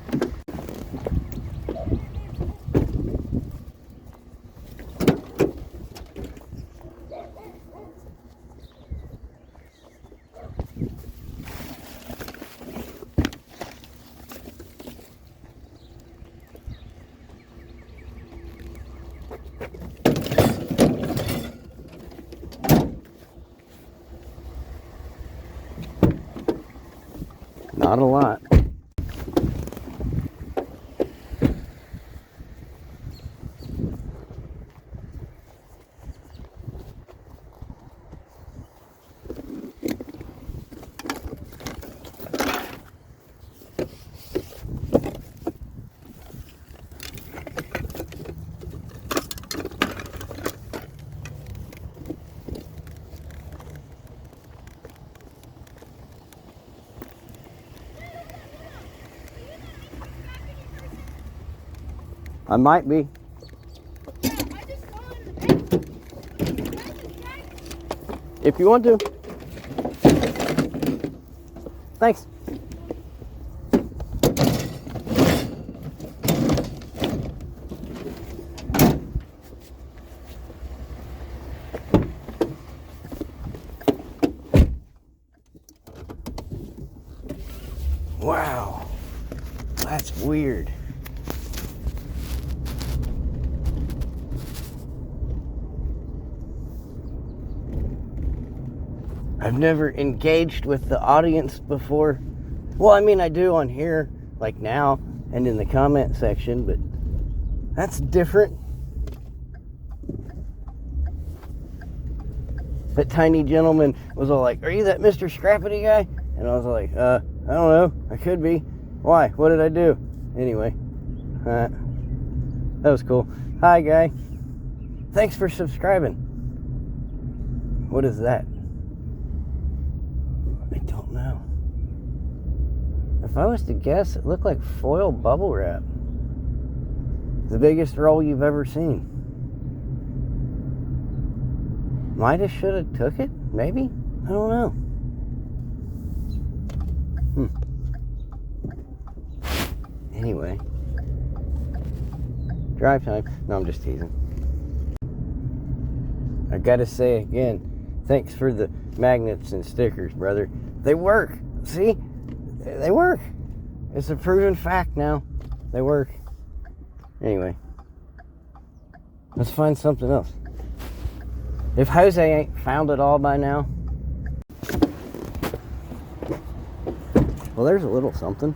Not a lot. I might be. If you want to. Thanks. Wow. That's weird. I've never engaged with the audience before. Well, I mean, I do on here, like now, and in the comment section, but that's different. That tiny gentleman was all like, "Are you that Mr. Scrappity guy?" And I was like, I don't know. I could be. Why? What did I do? Anyway, that was cool. Hi, guy. Thanks for subscribing. What is that? I don't know. If I was to guess, it looked like foil bubble wrap. The biggest roll you've ever seen. Might have, should have took it, maybe? I don't know. Anyway. Drive time. No, I'm just teasing. I gotta say again, thanks for the magnets and stickers, brother. They work. See? They work. It's a proven fact now. They work. Anyway, let's find something else. If Jose ain't found it all by now, well, there's a little something.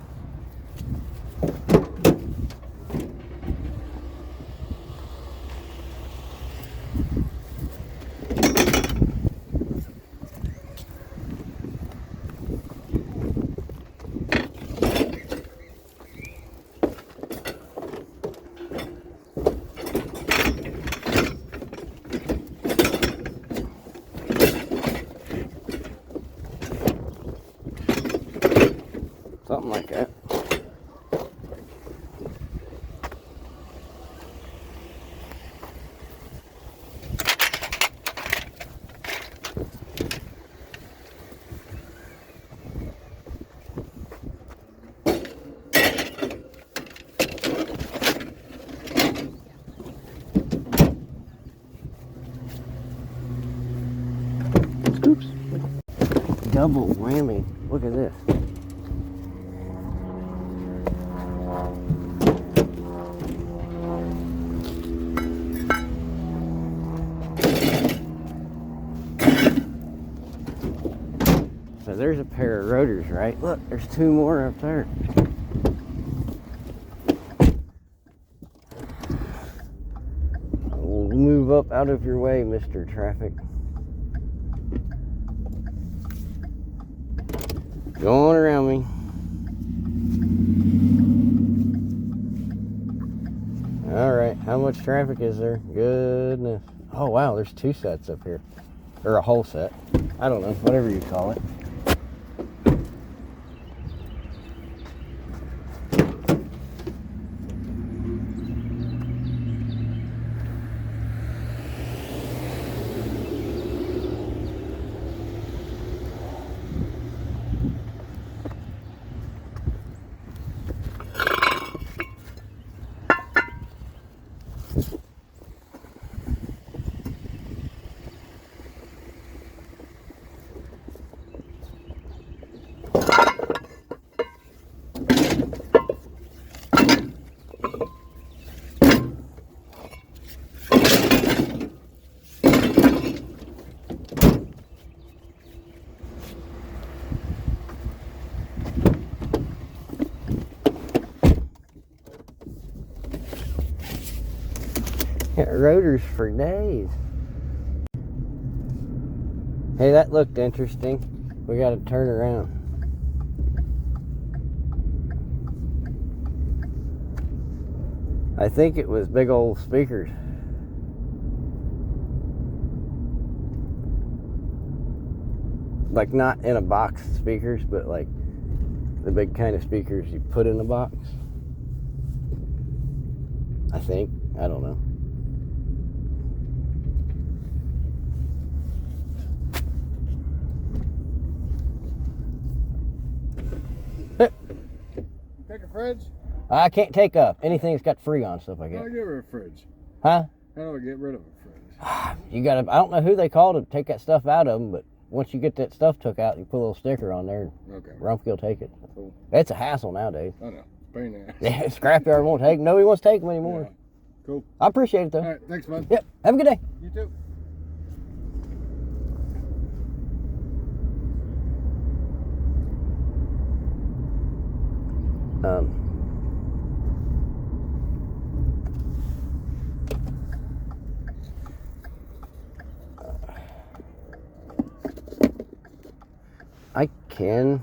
Something like that. Oops. Double whammy. Look at this. So there's a pair of rotors, right? Look, there's two more up there. We'll move up out of your way, Mr. Traffic. Go on around me. Alright, how much traffic is there? Goodness. Oh wow, there's two sets up here. Or a whole set. I don't know, whatever you call it. Got rotors for days. Hey, that looked interesting. We gotta turn around. I think it was big old speakers. Like not in a box speakers, but like the big kind of speakers you put in a box. I think. I don't know. Take a fridge? I can't take anything that's got Freon stuff like How do that. I get rid of a fridge? Huh? How do I get rid of a fridge? You gotta, I don't know who they called to take that stuff out of them, but once you get that stuff took out, you put a little sticker on there, Okay. Rumpke will take it. Cool. It's a hassle nowadays. I know. Pain in the ass. Yeah, scrapyard won't take them. Nobody wants to take them anymore. Yeah. Cool. I appreciate it though. All right. Thanks, bud. Yep. Have a good day. You too. I can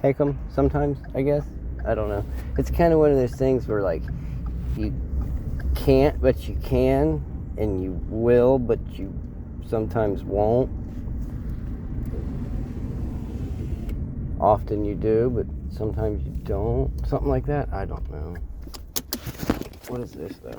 take them sometimes, I guess. I don't know. It's kind of one of those things where like you can't, but you can, and you will, but you sometimes won't. Often you do, but sometimes you don't. Something like that. I don't know. What is this though?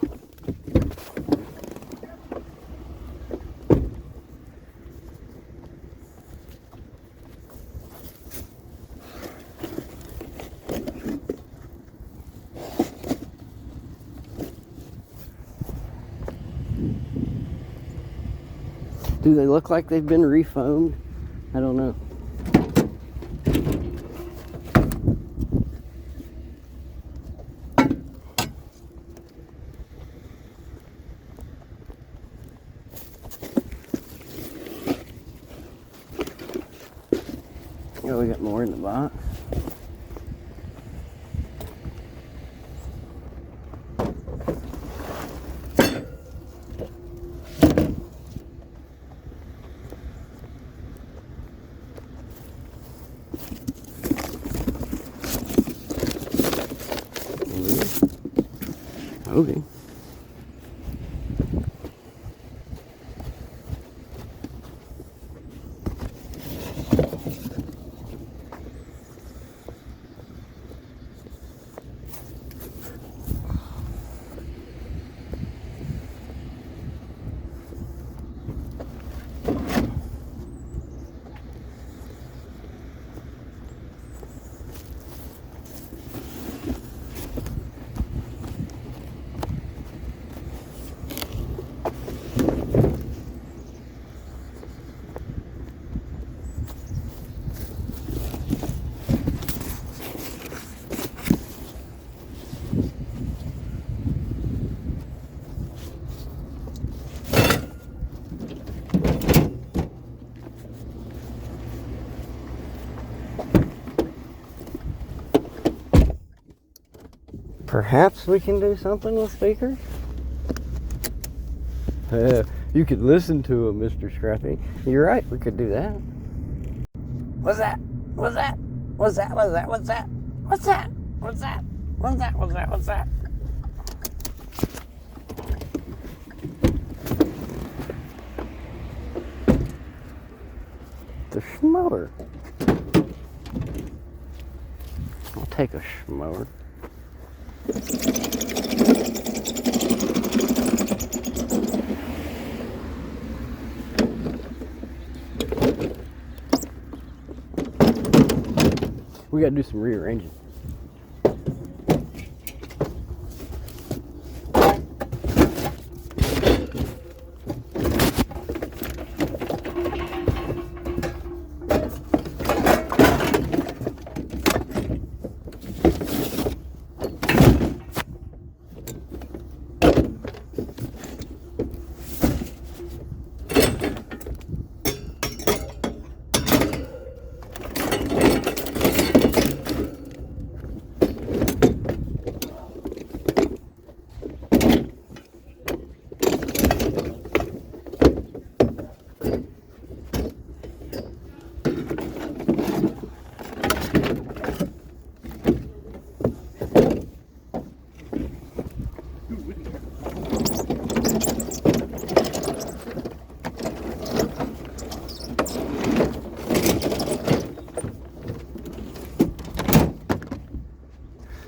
Do they look like they've been refoamed? I don't know. Oh, we got more in the box. Okay. Perhaps we can do something with speakers? You could listen to them, Mr. Scrappy. You're right, we could do that. What's that? What's that? What's that? What's that? What's that? What's that? What's that? What's that? What's that? What's that? The schmower. I'll take a schmower. We gotta do some rearranging.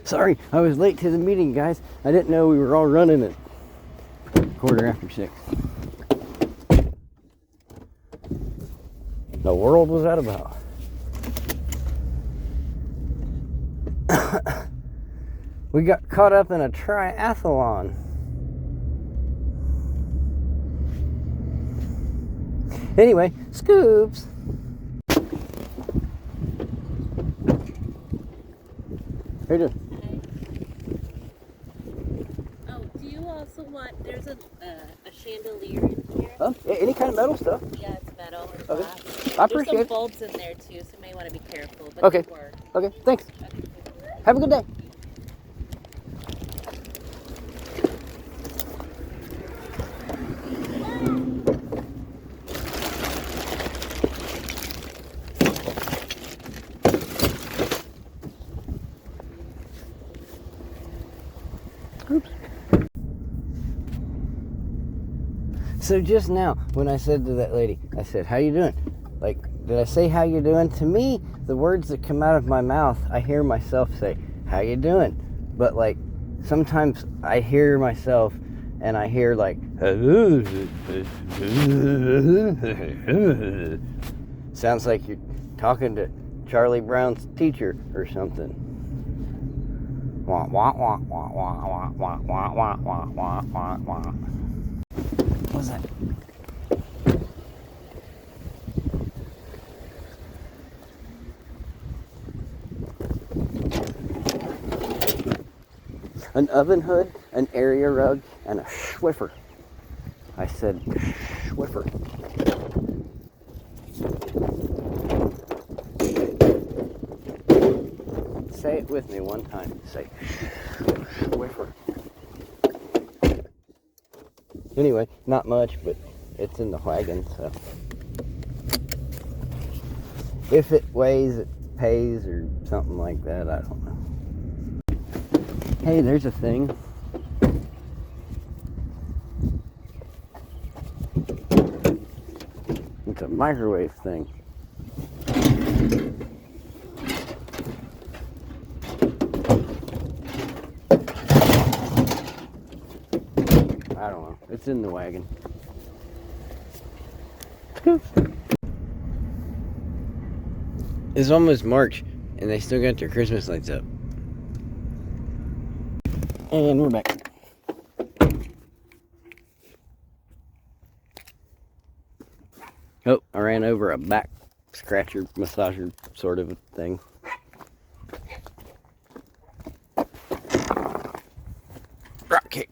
Sorry, I was late to the meeting, guys. I didn't know we were all running at 6:15. The world was that about? We got caught up in a triathlon. Anyway, scoops. How you doing? Oh, do you also want, there's a chandelier in here. Oh, any kind of metal stuff. Yeah, it's metal or Okay. glass. I There's appreciate some it. bulbs in there too, so you may want to be careful. But Okay. they work. Okay, thanks. Have a good day. Oops. So just now, when I said to that lady, I said, "How you doing?" Like, did I say "How you doing"? To me, the words that come out of my mouth, I hear myself say, "How you doing?" But like, sometimes I hear myself, and I hear like, sounds like you're talking to Charlie Brown's teacher or something. Wah wah wah wah wah wah wah wah wah wah wah wah. What's that? An oven hood, an area rug, and a Swiffer. I said Swiffer. it with me one time and say, whiffer. Anyway, not much, but it's in the wagon, so. If it weighs, it pays, or something like that, I don't know. Hey, there's a thing. It's a microwave thing. I don't know. It's in the wagon. It's almost March, and they still got their Christmas lights up. And we're back. Oh, I ran over a back scratcher, massager sort of a thing. Rock kick.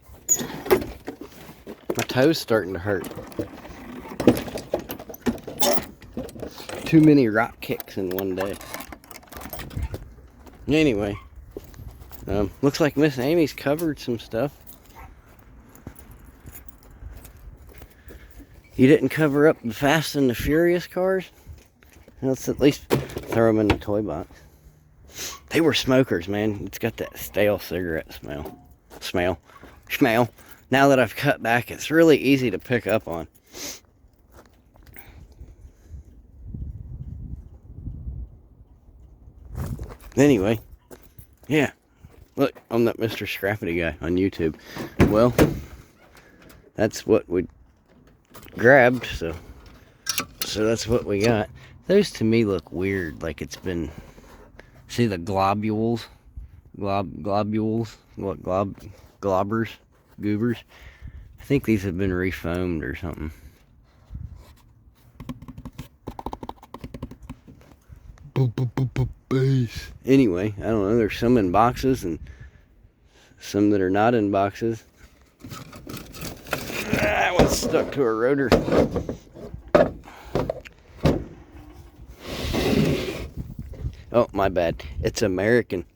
My toe's starting to hurt. Too many rock kicks in one day. Anyway, looks like Miss Amy's covered some stuff. You didn't cover up the Fast and the Furious cars? Let's at least throw them in the toy box. They were smokers, man. It's got that stale cigarette smell. Now that I've cut back, it's really easy to pick up on. Anyway, yeah. Look, I'm that Mr. Scrappity guy on YouTube. Well, that's what we grabbed, so that's what we got. Those to me look weird, like it's been, see the globules, goobers. I think these have been refoamed or something. Anyway, I don't know, there's some in boxes and some that are not in boxes. That one's stuck to a rotor. Oh, my bad. It's American.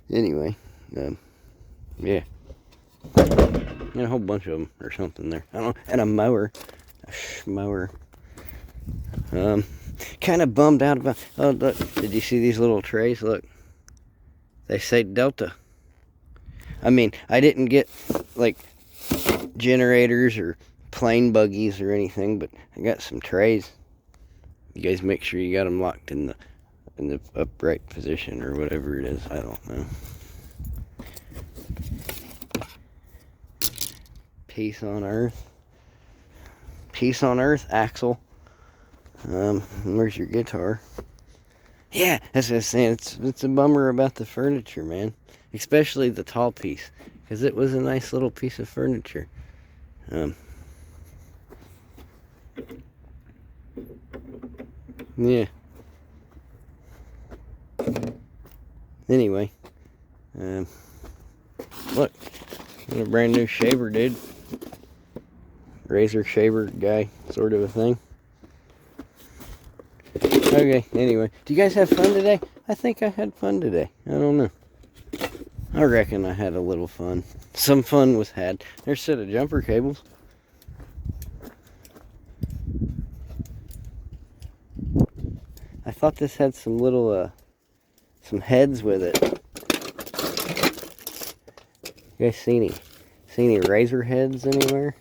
Anyway, yeah. And a whole bunch of them or something there. I don't know. And a mower. A schmower. Kind of bummed out about... Oh, look. Did you see these little trays? Look. They say Delta. I mean, I didn't get, like, generators or plane buggies or anything, but I got some trays. You guys make sure you got them locked in the upright position or whatever it is. I don't know. Peace on Earth. Peace on Earth, Axel. Where's your guitar? Yeah, that's what I was saying. It's a bummer about the furniture, man. Especially the tall piece, because it was a nice little piece of furniture. Yeah. Anyway, look, got a brand new shaver, dude. Razor shaver guy, sort of a thing. Okay, anyway, do you guys have fun today? I think I had fun today. I don't know. I reckon I had a little fun. Some fun was had. There's a set of jumper cables. I thought this had some little, some heads with it. You guys see any razor heads anywhere?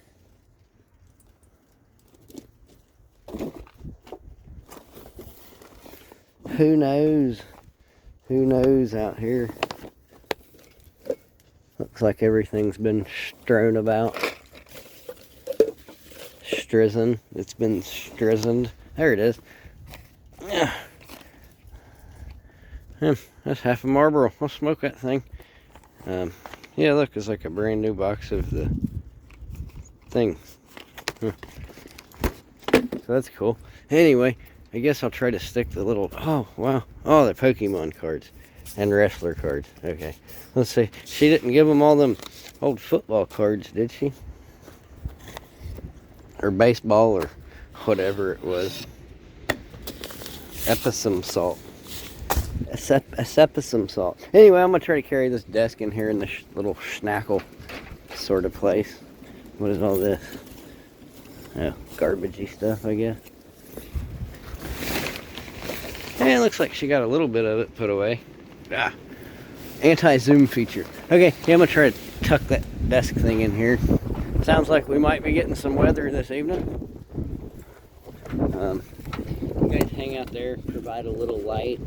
Who knows? Who knows out here? Looks like everything's been strewn about. Strizen. It's been strizened. There it is. Yeah. That's half a Marlboro. I'll smoke that thing. Yeah, look, it's like a brand new box of the thing. So that's cool. Anyway, I guess I'll try to stick the little... Oh, wow. Oh, the Pokemon cards. And wrestler cards. Okay. Let's see. She didn't give them all them old football cards, did she? Or baseball, or whatever it was. Epsom salt. Epsom salt. Anyway, I'm gonna try to carry this desk in here in this little schnackle sort of place. What is all this? Oh, garbagey stuff, I guess. And it looks like she got a little bit of it put away. Ah, anti-zoom feature. Okay, yeah, I'm gonna try to tuck that desk thing in here. Sounds like we might be getting some weather this evening. You guys hang out there, provide a little light.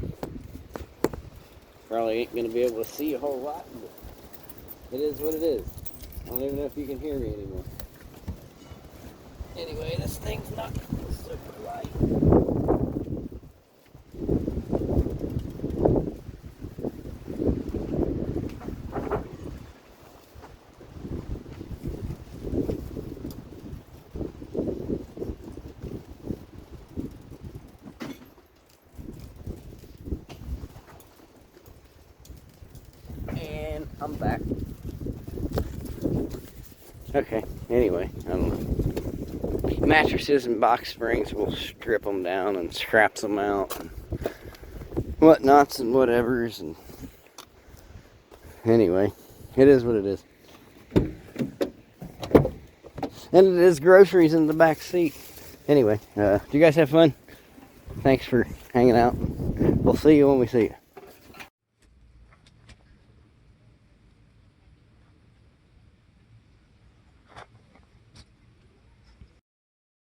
Probably ain't gonna be able to see a whole lot, but it is what it is. I don't even know if you can hear me anymore. Anyway, this thing's not super light. And I'm back. Okay, anyway, I don't know. Mattresses and box springs, we'll strip them down and scrap them out and whatnots and whatevers. And anyway, it is what it is. And it is groceries in the back seat. Anyway, do you guys have fun? Thanks for hanging out. We'll see you when we see you.